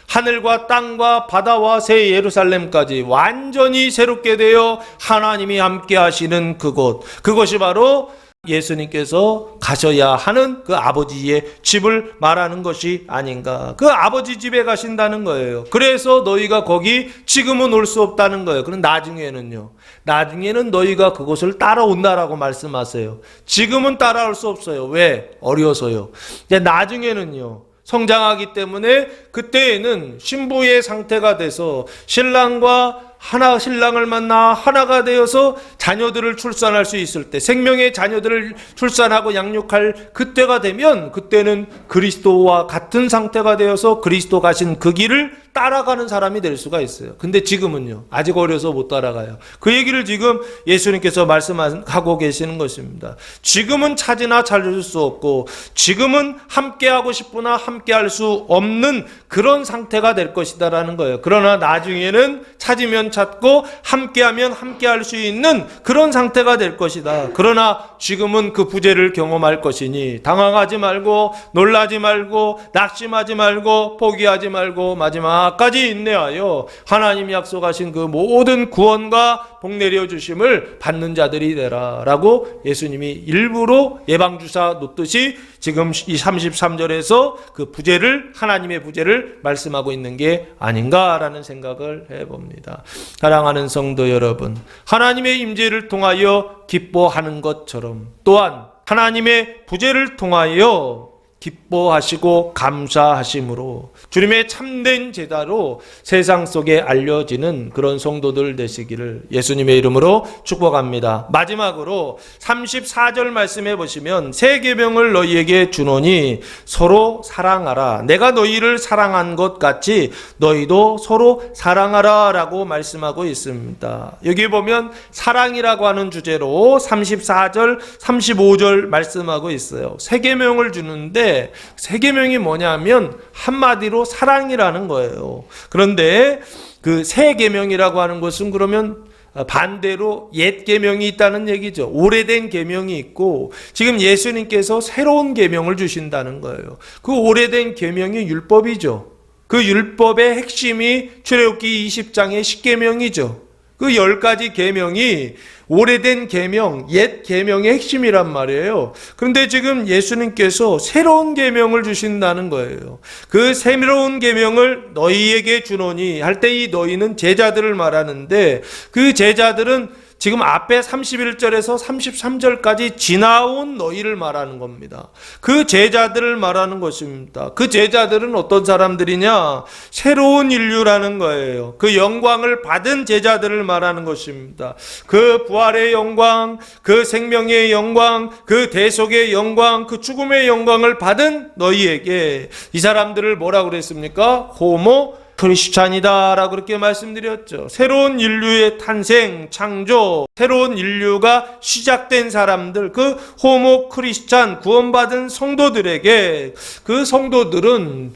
하늘과 땅과 바다와 새 예루살렘까지 완전히 새롭게 되어 하나님이 함께 하시는 그곳, 그것이 바로 예수님께서 가셔야 하는 그 아버지의 집을 말하는 것이 아닌가. 그 아버지 집에 가신다는 거예요. 그래서 너희가 거기 지금은 올 수 없다는 거예요. 그럼 나중에는 너희가 그곳을 따라온다라고 말씀하세요. 지금은 따라올 수 없어요. 왜? 어려서요. 이제 나중에는요, 성장하기 때문에 그때에는 신부의 상태가 돼서 신랑과 하나 신랑을 만나 하나가 되어서 자녀들을 출산할 수 있을 때, 생명의 자녀들을 출산하고 양육할 그때가 되면, 그때는 그리스도와 같은 상태가 되어서 그리스도 가신 그 길을 따라가는 사람이 될 수가 있어요. 근데 지금은요, 아직 어려서 못 따라가요. 그 얘기를 지금 예수님께서 말씀하고 계시는 것입니다. 지금은 찾으나 찾을 수 없고, 지금은 함께하고 싶으나 함께할 수 없는 그런 상태가 될 것이다라는 거예요. 그러나 나중에는 찾으면 찾고 함께하면 함께할 수 있는 그런 상태가 될 것이다. 그러나 지금은 그 부재를 경험할 것이니 당황하지 말고, 놀라지 말고, 낙심하지 말고, 포기하지 말고, 마지막까지 인내하여 하나님이 약속하신 그 모든 구원과 복 내려주심을 받는 자들이 되라 라고 예수님이 일부러 예방주사 놓듯이 지금 이 33절에서 그 부재를, 하나님의 부재를 말씀하고 있는 게 아닌가라는 생각을 해봅니다. 사랑하는 성도 여러분, 하나님의 임재를 통하여 기뻐하는 것처럼 또한 하나님의 부재를 통하여 기뻐하시고 감사하심으로 주님의 참된 제자로 세상 속에 알려지는 그런 성도들 되시기를 예수님의 이름으로 축복합니다. 마지막으로 34절 말씀해 보시면 새 계명을 너희에게 주노니 서로 사랑하라. 내가 너희를 사랑한 것 같이 너희도 서로 사랑하라 라고 말씀하고 있습니다. 여기 보면 사랑이라고 하는 주제로 34절 35절 말씀하고 있어요. 새 계명을 주는데 새 계명이 뭐냐면 한마디로 사랑이라는 거예요. 그런데 그 새 계명이라고 하는 것은 그러면 반대로 옛 계명이 있다는 얘기죠. 오래된 계명이 있고 지금 예수님께서 새로운 계명을 주신다는 거예요. 그 오래된 계명이 율법이죠. 그 율법의 핵심이 출애굽기 20장의 10계명이죠. 그 10가지 계명이 오래된 계명, 옛 계명의 핵심이란 말이에요. 그런데 지금 예수님께서 새로운 계명을 주신다는 거예요. 그 새로운 계명을 너희에게 주노니 할 때 이 너희는 제자들을 말하는데 그 제자들은 지금 앞에 31절에서 33절까지 지나온 너희를 말하는 겁니다. 그 제자들을 말하는 것입니다. 그 제자들은 어떤 사람들이냐? 새로운 인류라는 거예요. 그 영광을 받은 제자들을 말하는 것입니다. 그 부활의 영광, 그 생명의 영광, 그 대속의 영광, 그 죽음의 영광을 받은 너희에게 이 사람들을 뭐라고 그랬습니까? 호모 크리스찬이다 라고 그렇게 말씀드렸죠. 새로운 인류의 탄생, 창조, 새로운 인류가 시작된 사람들, 그 호모 크리스찬, 구원받은 성도들에게 그 성도들은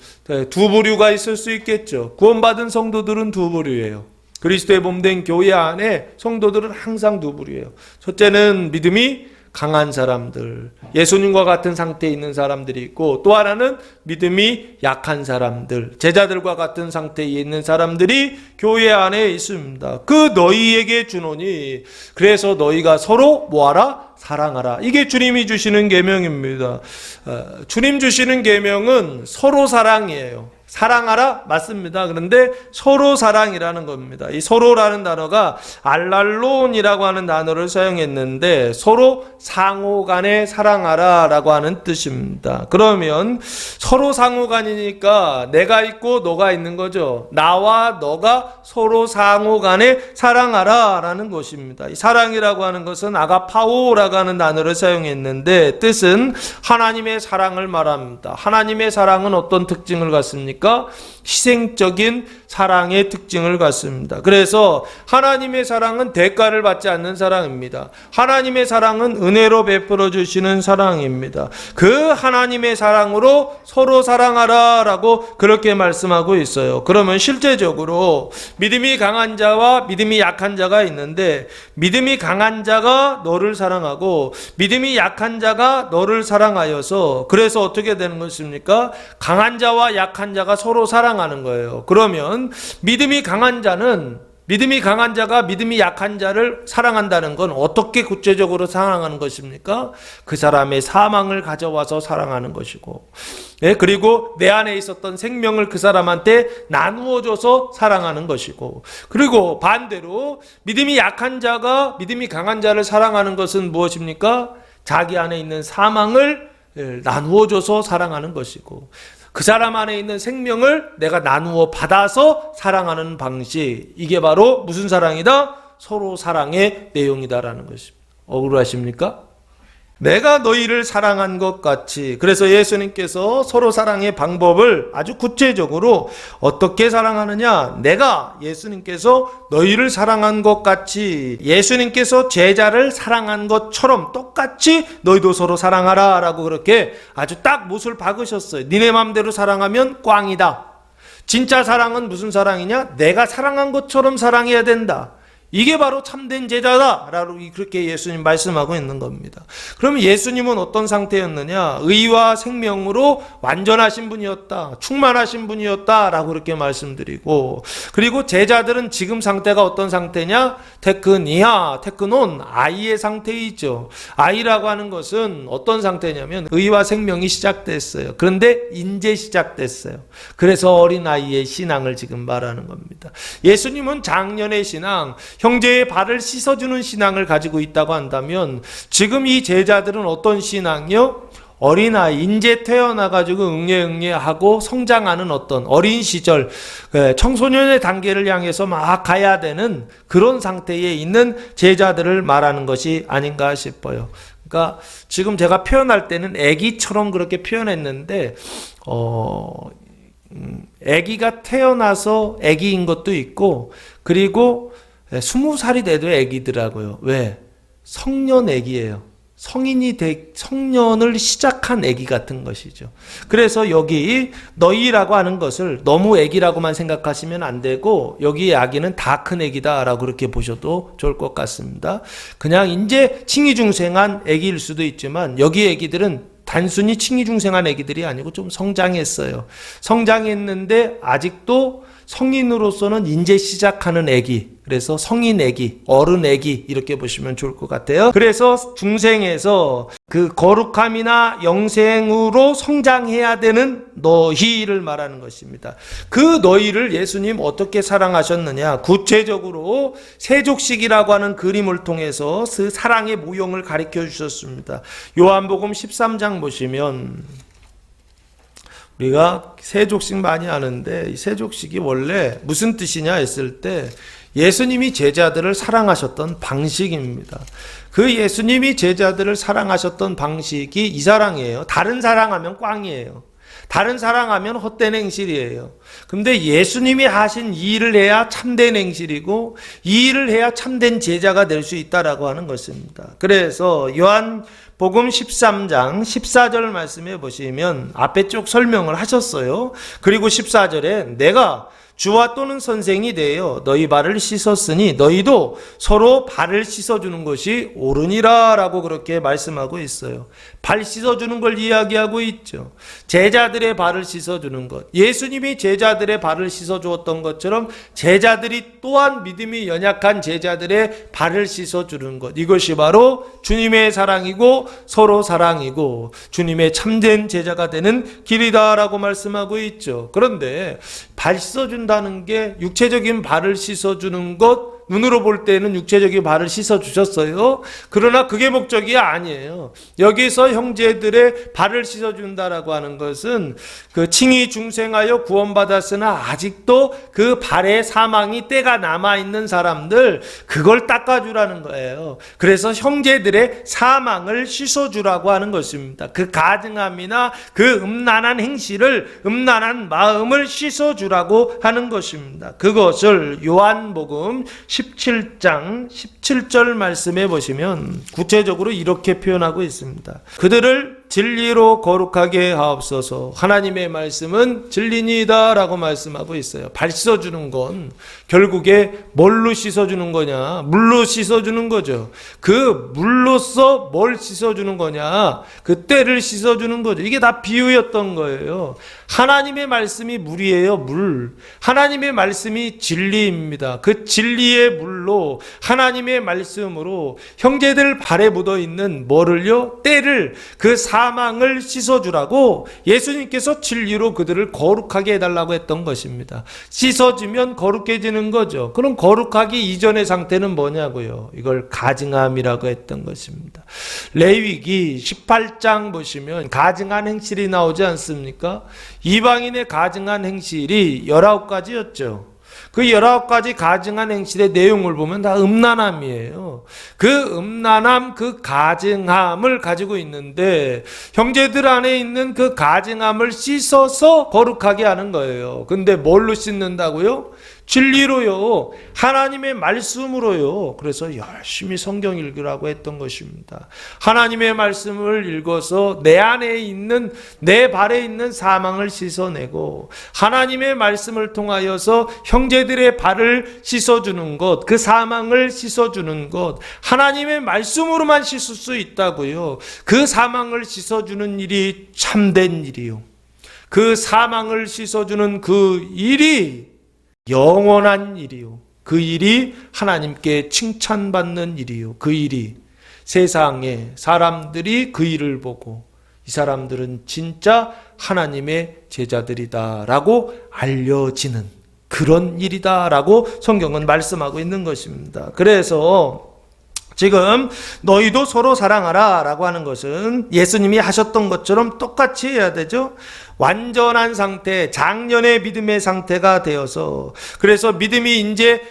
두 부류가 있을 수 있겠죠. 구원받은 성도들은 두 부류예요. 그리스도의 몸된 교회 안에 성도들은 항상 두 부류예요. 첫째는 믿음이 강한 사람들, 예수님과 같은 상태에 있는 사람들이 있고, 또 하나는 믿음이 약한 사람들, 제자들과 같은 상태에 있는 사람들이 교회 안에 있습니다. 그 너희에게 주노니, 그래서 너희가 서로 뭐하라? 사랑하라. 이게 주님이 주시는 계명입니다. 주님 주시는 계명은 서로 사랑이에요. 사랑하라? 맞습니다. 그런데 서로 사랑이라는 겁니다. 이 서로라는 단어가 알랄론이라고 하는 단어를 사용했는데 서로 상호간에 사랑하라 라고 하는 뜻입니다. 그러면 서로 상호간이니까 내가 있고 너가 있는 거죠. 나와 너가 서로 상호간에 사랑하라 라는 것입니다. 이 사랑이라고 하는 것은 아가파오라고 하는 단어를 사용했는데 뜻은 하나님의 사랑을 말합니다. 하나님의 사랑은 어떤 특징을 갖습니까? 희생적인 사랑의 특징을 갖습니다. 그래서 하나님의 사랑은 대가를 받지 않는 사랑입니다. 하나님의 사랑은 은혜로 베풀어 주시는 사랑입니다. 그 하나님의 사랑으로 서로 사랑하라 라고 그렇게 말씀하고 있어요. 그러면 실제적으로 믿음이 강한 자와 믿음이 약한 자가 있는데 믿음이 강한 자가 너를 사랑하고 믿음이 약한 자가 너를 사랑하여서 그래서 어떻게 되는 것입니까? 강한 자와 약한 자가 서로 사랑하는 거예요. 그러면 믿음이 강한 자가 믿음이 약한 자를 사랑한다는 건 어떻게 구체적으로 사랑하는 것입니까? 그 사람의 사망을 가져와서 사랑하는 것이고, 그리고 내 안에 있었던 생명을 그 사람한테 나누어줘서 사랑하는 것이고, 그리고 반대로 믿음이 약한 자가 믿음이 강한 자를 사랑하는 것은 무엇입니까? 자기 안에 있는 사망을 나누어줘서 사랑하는 것이고, 그 사람 안에 있는 생명을 내가 나누어 받아서 사랑하는 방식. 이게 바로 무슨 사랑이다? 서로 사랑의 내용이다라는 것입니다. 억울하십니까? 내가 너희를 사랑한 것 같이. 그래서 예수님께서 서로 사랑의 방법을 아주 구체적으로 어떻게 사랑하느냐. 내가 예수님께서 너희를 사랑한 것 같이, 예수님께서 제자를 사랑한 것처럼 똑같이 너희도 서로 사랑하라 라고 그렇게 아주 딱 못을 박으셨어요. 니네 맘대로 사랑하면 꽝이다. 진짜 사랑은 무슨 사랑이냐? 내가 사랑한 것처럼 사랑해야 된다. 이게 바로 참된 제자다라고 그렇게 예수님 말씀하고 있는 겁니다. 그러면 예수님은 어떤 상태였느냐? 의와 생명으로 완전하신 분이었다. 충만하신 분이었다라고 그렇게 말씀드리고, 그리고 제자들은 지금 상태가 어떤 상태냐? 테크니아, 테크논, 아이의 상태이죠. 아이라고 하는 것은 어떤 상태냐면 의와 생명이 시작됐어요. 그런데 이제 시작됐어요. 그래서 어린아이의 신앙을 지금 말하는 겁니다. 예수님은 작년의 신앙, 형제의 발을 씻어주는 신앙을 가지고 있다고 한다면 지금 이 제자들은 어떤 신앙이요? 어린아이, 인제 태어나가지고 응애응애하고 성장하는 어떤 어린 시절, 청소년의 단계를 향해서 막 가야 되는 그런 상태에 있는 제자들을 말하는 것이 아닌가 싶어요. 그러니까 지금 제가 표현할 때는 아기처럼 그렇게 표현했는데, 아기가 태어나서 아기인 것도 있고, 그리고 20살이 돼도 애기더라고요. 왜? 성년 애기예요. 성년을 시작한 애기 같은 것이죠. 그래서 여기 너희라고 하는 것을 너무 애기라고만 생각하시면 안 되고, 여기 아기는 다 큰 애기다라고 그렇게 보셔도 좋을 것 같습니다. 그냥 이제 칭의중생한 애기일 수도 있지만, 여기 애기들은 단순히 칭의중생한 애기들이 아니고 좀 성장했어요. 성장했는데 아직도 성인으로서는 이제 시작하는 애기, 그래서 성인 애기, 어른 애기 이렇게 보시면 좋을 것 같아요. 그래서 중생에서 그 거룩함이나 영생으로 성장해야 되는 너희를 말하는 것입니다. 그 너희를 예수님 어떻게 사랑하셨느냐? 구체적으로 세족식이라고 하는 그림을 통해서 그 사랑의 모형을 가르쳐 주셨습니다. 요한복음 13장 보시면, 우리가 세족식 많이 하는데 이 세족식이 원래 무슨 뜻이냐 했을 때 예수님이 제자들을 사랑하셨던 방식입니다. 그 예수님이 제자들을 사랑하셨던 방식이 이 사랑이에요. 다른 사랑하면 꽝이에요. 다른 사랑하면 헛된 행실이에요. 근데 예수님이 하신 이 일을 해야 참된 행실이고, 이 일을 해야 참된 제자가 될 수 있다라고 하는 것입니다. 그래서 요한복음 13장 14절 말씀해 보시면 앞에 쭉 설명을 하셨어요. 그리고 14절에 내가 주와 또는 선생이 되어 너희 발을 씻었으니 너희도 서로 발을 씻어주는 것이 옳으니라 라고 그렇게 말씀하고 있어요. 발 씻어주는 걸 이야기하고 있죠. 제자들의 발을 씻어주는 것, 예수님이 제자들의 발을 씻어주었던 것처럼 제자들이 또한 믿음이 연약한 제자들의 발을 씻어주는 것, 이것이 바로 주님의 사랑이고 서로 사랑이고 주님의 참된 제자가 되는 길이다 라고 말씀하고 있죠. 그런데 발 씻어준다는 게 육체적인 발을 씻어주는 것, 눈으로 볼 때는 육체적인 발을 씻어주셨어요. 그러나 그게 목적이 아니에요. 여기서 형제들의 발을 씻어준다라고 하는 것은 그 칭의 중생하여 구원받았으나 아직도 그 발에 사망이 때가 남아있는 사람들, 그걸 닦아주라는 거예요. 그래서 형제들의 사망을 씻어주라고 하는 것입니다. 그 가증함이나 그 음란한 행실을, 음란한 마음을 씻어주라고 하는 것입니다. 그것을 요한복음 17장 17절 말씀해 보시면 구체적으로 이렇게 표현하고 있습니다. 그들을 진리로 거룩하게 하옵소서. 하나님의 말씀은 진리니이다 라고 말씀하고 있어요. 발 씻어주는 건 결국에 뭘로 씻어주는 거냐? 물로 씻어주는 거죠. 그 물로써 뭘 씻어주는 거냐? 그 때를 씻어주는 거죠. 이게 다 비유였던 거예요. 하나님의 말씀이 물이에요. 물. 하나님의 말씀이 진리입니다. 그 진리의 물로, 하나님의 말씀으로 형제들 발에 묻어있는 뭐를요? 때를, 그 사망을 씻어주라고 예수님께서 진리로 그들을 거룩하게 해달라고 했던 것입니다. 씻어주면 거룩해지는 거죠. 그럼 거룩하기 이전의 상태는 뭐냐고요? 이걸 가증함이라고 했던 것입니다. 레위기 18장 보시면 가증한 행실이 나오지 않습니까? 이방인의 가증한 행실이 19가지였죠. 그 19가지 가증한 행실의 내용을 보면 다 음란함이에요. 그 음란함, 그 가증함을 가지고 있는데 형제들 안에 있는 그 가증함을 씻어서 거룩하게 하는 거예요. 근데 뭘로 씻는다고요? 진리로요. 하나님의 말씀으로요. 그래서 열심히 성경 읽으라고 했던 것입니다. 하나님의 말씀을 읽어서 내 안에 있는, 내 발에 있는 사망을 씻어내고 하나님의 말씀을 통하여서 형제들의 발을 씻어주는 것, 그 사망을 씻어주는 것, 하나님의 말씀으로만 씻을 수 있다고요. 그 사망을 씻어주는 일이 참된 일이요. 그 사망을 씻어주는 그 일이 영원한 일이요. 그 일이 하나님께 칭찬받는 일이요. 그 일이 세상에 사람들이 그 일을 보고 이 사람들은 진짜 하나님의 제자들이다라고 알려지는 그런 일이다라고 성경은 말씀하고 있는 것입니다. 그래서 지금 너희도 서로 사랑하라 라고 하는 것은 예수님이 하셨던 것처럼 똑같이 해야 되죠. 완전한 상태, 작년의 믿음의 상태가 되어서, 그래서 믿음이 이제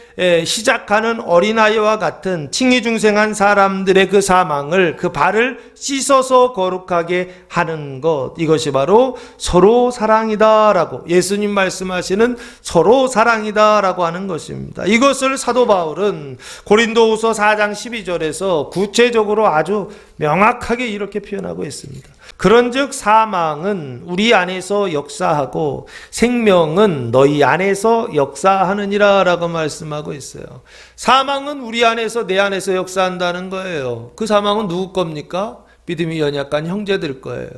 시작하는 어린아이와 같은 칭의중생한 사람들의 그 사망을, 그 발을 씻어서 거룩하게 하는 것, 이것이 바로 서로 사랑이다 라고, 예수님 말씀하시는 서로 사랑이다 라고 하는 것입니다. 이것을 사도 바울은 고린도후서 4장 12절에서 구체적으로 아주 명확하게 이렇게 표현하고 있습니다. 그런즉 사망은 우리 안에서 역사하고 생명은 너희 안에서 역사하느니라 라고 말씀하고 있어요. 사망은 우리 안에서, 내 안에서 역사한다는 거예요. 그 사망은 누구 겁니까? 믿음이 연약한 형제들 거예요.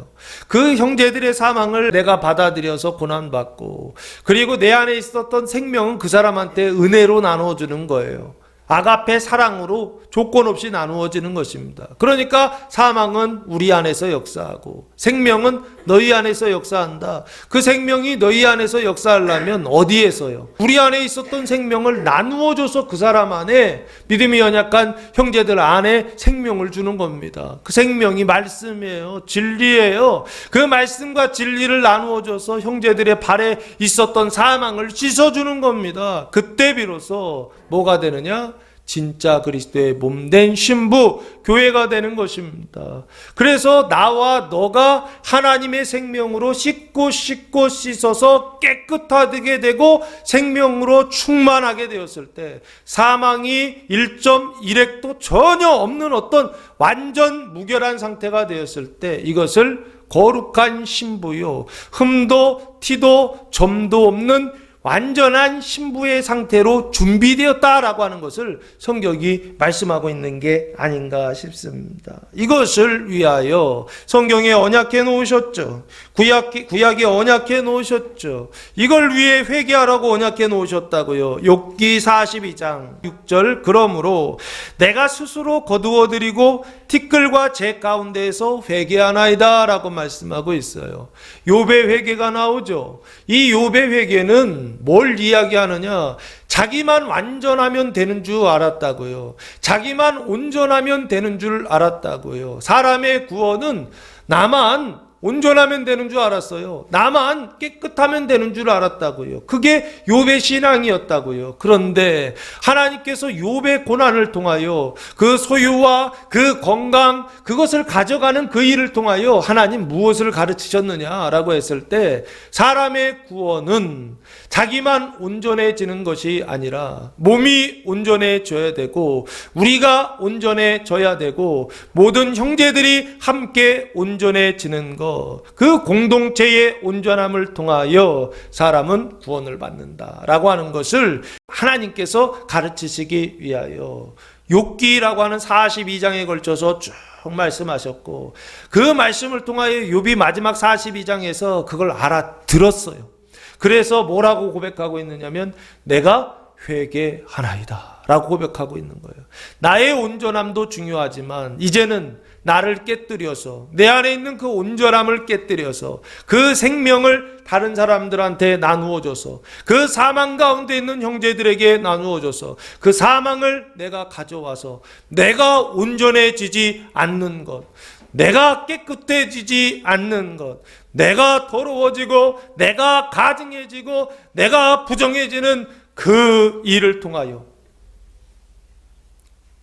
그 형제들의 사망을 내가 받아들여서 고난받고, 그리고 내 안에 있었던 생명은 그 사람한테 은혜로 나눠주는 거예요. 아가페 사랑으로 조건 없이 나누어지는 것입니다. 그러니까 사망은 우리 안에서 역사하고 생명은 너희 안에서 역사한다. 그 생명이 너희 안에서 역사하려면 어디에서요? 우리 안에 있었던 생명을 나누어줘서 그 사람 안에, 믿음이 연약한 형제들 안에 생명을 주는 겁니다. 그 생명이 말씀이에요. 진리예요. 그 말씀과 진리를 나누어줘서 형제들의 발에 있었던 사망을 씻어주는 겁니다. 그때 비로소 뭐가 되느냐? 진짜 그리스도의 몸된 신부, 교회가 되는 것입니다. 그래서 나와 너가 하나님의 생명으로 씻고 씻어서 깨끗하게 되고 생명으로 충만하게 되었을 때, 사망이 1.1핵도 전혀 없는 어떤 완전 무결한 상태가 되었을 때, 이것을 거룩한 신부요, 흠도 티도 점도 없는 완전한 신부의 상태로 준비되었다라고 하는 것을 성경이 말씀하고 있는 게 아닌가 싶습니다. 이것을 위하여 성경에 언약해 놓으셨죠. 구약에 언약해 놓으셨죠. 이걸 위해 회개하라고 언약해 놓으셨다고요. 욥기 42장 6절, 그러므로 내가 스스로 거두어드리고 티끌과 재 가운데에서 회개하나이다 라고 말씀하고 있어요. 욥의 회개가 나오죠. 이 욥의 회개는 뭘 이야기하느냐? 자기만 완전하면 되는 줄 알았다고요. 자기만 온전하면 되는 줄 알았다고요. 사람의 구원은 나만 온전하면 되는 줄 알았어요. 나만 깨끗하면 되는 줄 알았다고요. 그게 욥의 신앙이었다고요. 그런데 하나님께서 욥의 고난을 통하여 그 소유와 그 건강, 그것을 가져가는 그 일을 통하여 하나님 무엇을 가르치셨느냐라고 했을 때, 사람의 구원은 자기만 온전해지는 것이 아니라 몸이 온전해져야 되고, 우리가 온전해져야 되고, 모든 형제들이 함께 온전해지는 것, 그 공동체의 온전함을 통하여 사람은 구원을 받는다라고 하는 것을 하나님께서 가르치시기 위하여 욥기라고 하는 42장에 걸쳐서 쭉 말씀하셨고, 그 말씀을 통하여 욥이 마지막 42장에서 그걸 알아들었어요. 그래서 뭐라고 고백하고 있느냐면 내가 회개하나이다. 라고 고백하고 있는 거예요. 나의 온전함도 중요하지만 이제는 나를 깨뜨려서 내 안에 있는 그 온전함을 깨뜨려서 그 생명을 다른 사람들한테 나누어줘서 그 사망 가운데 있는 형제들에게 나누어줘서 그 사망을 내가 가져와서 내가 온전해지지 않는 것, 내가 깨끗해지지 않는 것, 내가 더러워지고 내가 가증해지고 내가 부정해지는 그 일을 통하여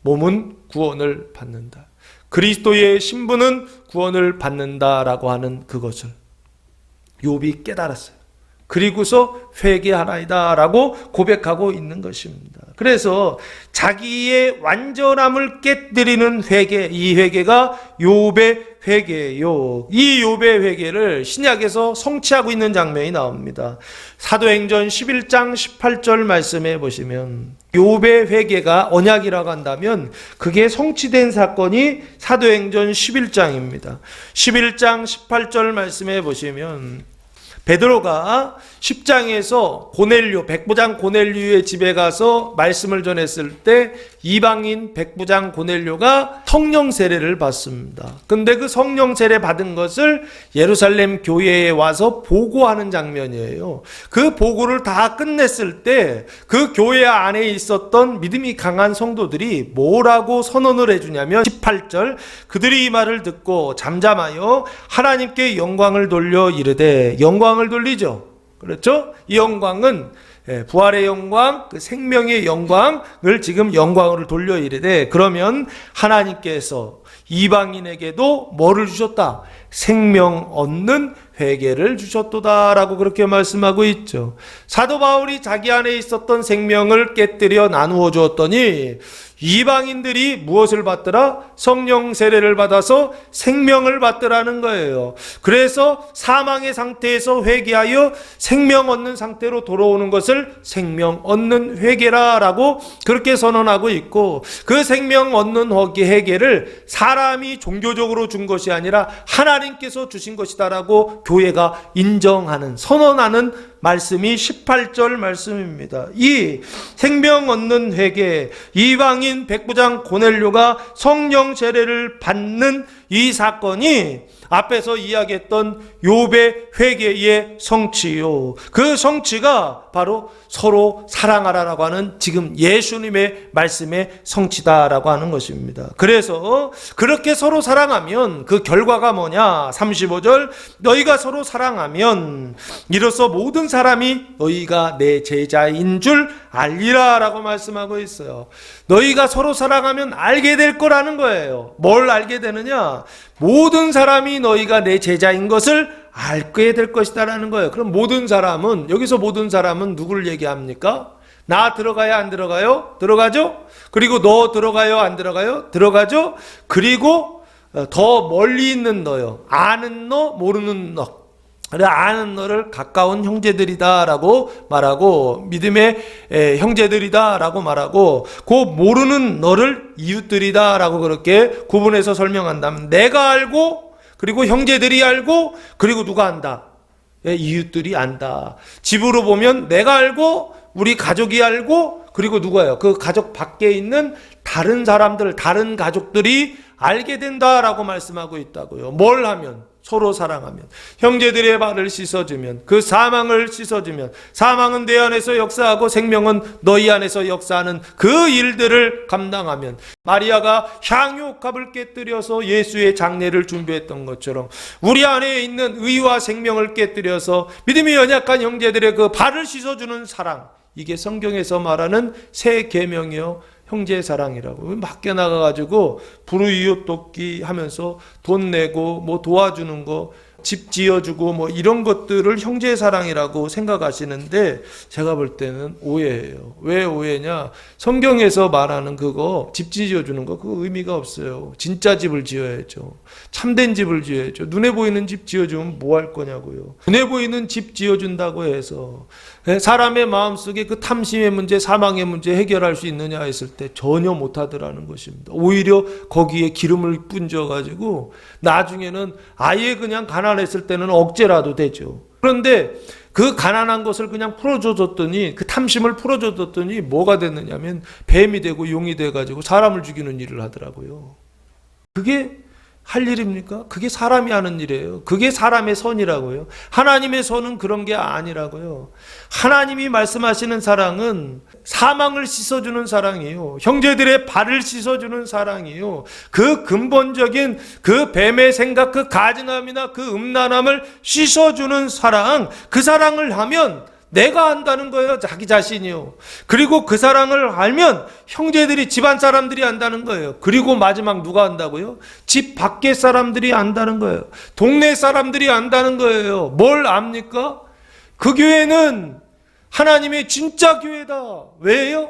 몸은 구원을 받는다. 그리스도의 신부는 구원을 받는다라고 하는 그것을 욥이 깨달았어요. 그리고서 회개하나이다 라고 고백하고 있는 것입니다. 그래서 자기의 완전함을 깨뜨리는 회개, 이 회개가 욥의 회개예요. 이 욥의 회개를 신약에서 성취하고 있는 장면이 나옵니다. 사도행전 11장 18절 말씀해 보시면 욥의 회개가 언약이라고 한다면 그게 성취된 사건이 사도행전 11장입니다. 11장 18절 말씀해 보시면 베드로가 10장에서 고넬료, 백부장 고넬료의 집에 가서 말씀을 전했을 때 이방인 백부장 고넬료가 성령 세례를 받습니다. 근데 그 성령 세례 받은 것을 예루살렘 교회에 와서 보고하는 장면이에요. 그 보고를 다 끝냈을 때 그 교회 안에 있었던 믿음이 강한 성도들이 뭐라고 선언을 해주냐면 18절 그들이 이 말을 듣고 잠잠하여 하나님께 영광을 돌려 이르되 영광을 돌리죠. 그렇죠? 이 영광은 부활의 영광, 그 생명의 영광을 지금 영광으로 돌려 이르되 그러면 하나님께서 이방인에게도 뭐를 주셨다? 생명 얻는 회개를 주셨도다라고 그렇게 말씀하고 있죠. 사도 바울이 자기 안에 있었던 생명을 깨뜨려 나누어 주었더니 이방인들이 무엇을 받더라? 성령 세례를 받아서 생명을 받더라는 거예요. 그래서 사망의 상태에서 회개하여 생명 얻는 상태로 돌아오는 것을 생명 얻는 회개라라고 그렇게 선언하고 있고 그 생명 얻는 회개를 사람이 종교적으로 준 것이 아니라 하나님께서 주신 것이다라고 교회가 인정하는 선언하는 말씀이 18절 말씀입니다. 이 생명 얻는 회개, 이방인 백부장 고넬료가 성령 세례를 받는 이 사건이 앞에서 이야기했던 욥의 회개의 성취요. 그 성취가 바로 서로 사랑하라라고 하는 지금 예수님의 말씀의 성취다라고 하는 것입니다. 그래서 그렇게 서로 사랑하면 그 결과가 뭐냐? 35절 너희가 서로 사랑하면 이로써 모든 사람이 너희가 내 제자인 줄 알리라 라고 말씀하고 있어요. 너희가 서로 사랑하면 알게 될 거라는 거예요. 뭘 알게 되느냐? 모든 사람이 너희가 내 제자인 것을 알게 될 것이다라는 거예요. 그럼 모든 사람은 여기서 모든 사람은 누구를 얘기합니까? 나 들어가야 안 들어가요? 들어가죠? 그리고 너 들어가요? 안 들어가요? 들어가죠? 그리고 더 멀리 있는 너요. 아는 너, 모르는 너. 그래 아는 너를 가까운 형제들이다라고 말하고 믿음의 형제들이다라고 말하고 그 모르는 너를 이웃들이다라고 그렇게 구분해서 설명한다면 내가 알고 그리고 형제들이 알고 그리고 누가 안다? 이웃들이 안다. 집으로 보면 내가 알고 우리 가족이 알고 그리고 누가요? 그 가족 밖에 있는 다른 사람들, 다른 가족들이 알게 된다라고 말씀하고 있다고요. 뭘 하면? 서로 사랑하면 형제들의 발을 씻어주면 그 사망을 씻어주면 사망은 내 안에서 역사하고 생명은 너희 안에서 역사하는 그 일들을 감당하면 마리아가 향유옥합을 깨뜨려서 예수의 장례를 준비했던 것처럼 우리 안에 있는 의와 생명을 깨뜨려서 믿음이 연약한 형제들의 그 발을 씻어주는 사랑 이게 성경에서 말하는 새 계명이요 형제 사랑이라고 밖에 나가가지고 불우이웃 돕기 하면서 돈 내고 뭐 도와주는 거 집 지어주고 뭐 이런 것들을 형제 사랑이라고 생각하시는데 제가 볼 때는 오해예요. 왜 오해냐? 성경에서 말하는 그거 집 지어주는 거 그거 의미가 없어요. 진짜 집을 지어야죠. 참된 집을 지어야죠. 눈에 보이는 집 지어주면 뭐 할 거냐고요. 눈에 보이는 집 지어준다고 해서 사람의 마음속에 그 탐심의 문제, 사망의 문제 해결할 수 있느냐 했을 때 전혀 못하더라는 것입니다. 오히려 거기에 기름을 뿌려가지고 나중에는 아예 그냥 가난한 가난했을 때는 억제라도 되죠. 그런데 그 가난한 것을 그냥 풀어줘줬더니, 그 탐심을 풀어줘줬더니 뭐가 됐느냐면 뱀이 되고 용이 돼가지고 사람을 죽이는 일을 하더라고요. 그게 할 일입니까? 그게 사람이 하는 일이에요. 그게 사람의 선이라고요. 하나님의 선은 그런 게 아니라고요. 하나님이 말씀하시는 사랑은 사망을 씻어주는 사랑이에요. 형제들의 발을 씻어주는 사랑이에요. 그 근본적인 그 뱀의 생각, 그 가증함이나 그 음란함을 씻어주는 사랑, 그 사랑을 하면 내가 안다는 거예요. 자기 자신이요. 그리고 그 사랑을 알면 형제들이, 집안 사람들이 안다는 거예요. 그리고 마지막 누가 안다고요? 집 밖의 사람들이 안다는 거예요. 동네 사람들이 안다는 거예요. 뭘 압니까? 그 교회는 하나님의 진짜 교회다. 왜요?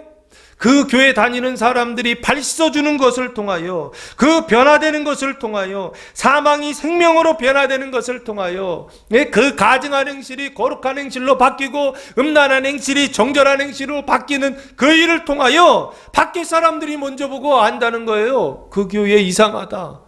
그 교회 다니는 사람들이 발 씻어주는 것을 통하여, 그 변화되는 것을 통하여, 사망이 생명으로 변화되는 것을 통하여, 그 가증한 행실이 거룩한 행실로 바뀌고 음란한 행실이 정결한 행실로 바뀌는 그 일을 통하여 밖에 사람들이 먼저 보고 안다는 거예요. 그 교회 이상하다.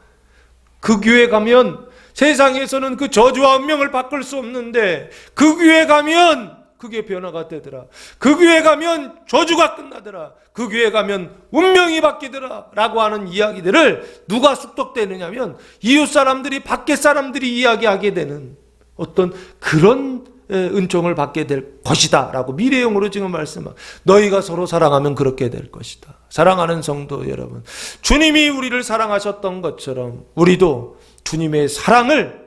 그 교회 가면 세상에서는 그 저주와 운명을 바꿀 수 없는데 그 교회 가면 그게 변화가 되더라. 그 교회 가면 저주가 끝나더라. 그 교회 가면 운명이 바뀌더라. 라고 하는 이야기들을 누가 숙독되느냐면 이웃 사람들이, 밖에 사람들이 이야기하게 되는 어떤 그런 은총을 받게 될 것이다 라고 미래형으로 지금 말씀하고, 너희가 서로 사랑하면 그렇게 될 것이다. 사랑하는 성도 여러분, 주님이 우리를 사랑하셨던 것처럼 우리도 주님의 사랑을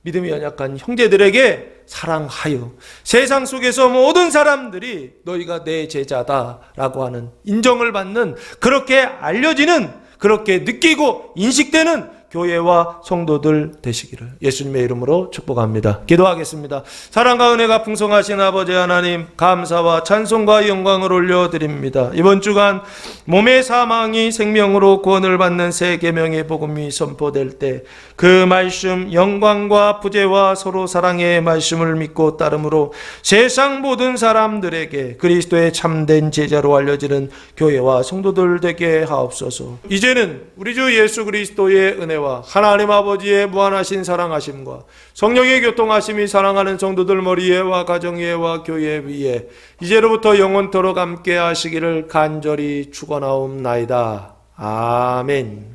믿음이 연약한 형제들에게 사랑하여 세상 속에서 모든 사람들이 너희가 내 제자다라고 하는 인정을 받는, 그렇게 알려지는, 그렇게 느끼고 인식되는 교회와 성도들 되시기를 예수님의 이름으로 축복합니다. 기도하겠습니다. 사랑과 은혜가 풍성하신 아버지 하나님, 감사와 찬송과 영광을 올려드립니다. 이번 주간 몸의 사망이 생명으로 구원을 받는 새 계명의 복음이 선포될 때 그 말씀, 영광과 부재와 서로 사랑의 말씀을 믿고 따름으로 세상 모든 사람들에게 그리스도의 참된 제자로 알려지는 교회와 성도들 되게 하옵소서. 이제는 우리 주 예수 그리스도의 은혜와 하나님 아버지의 무한하신 사랑하심과 성령의 교통하심이 사랑하는 성도들 머리에와 가정 위에와 교회 위에 이제로부터 영원토록 함께 하시기를 간절히 축원하옵나이다. 아멘.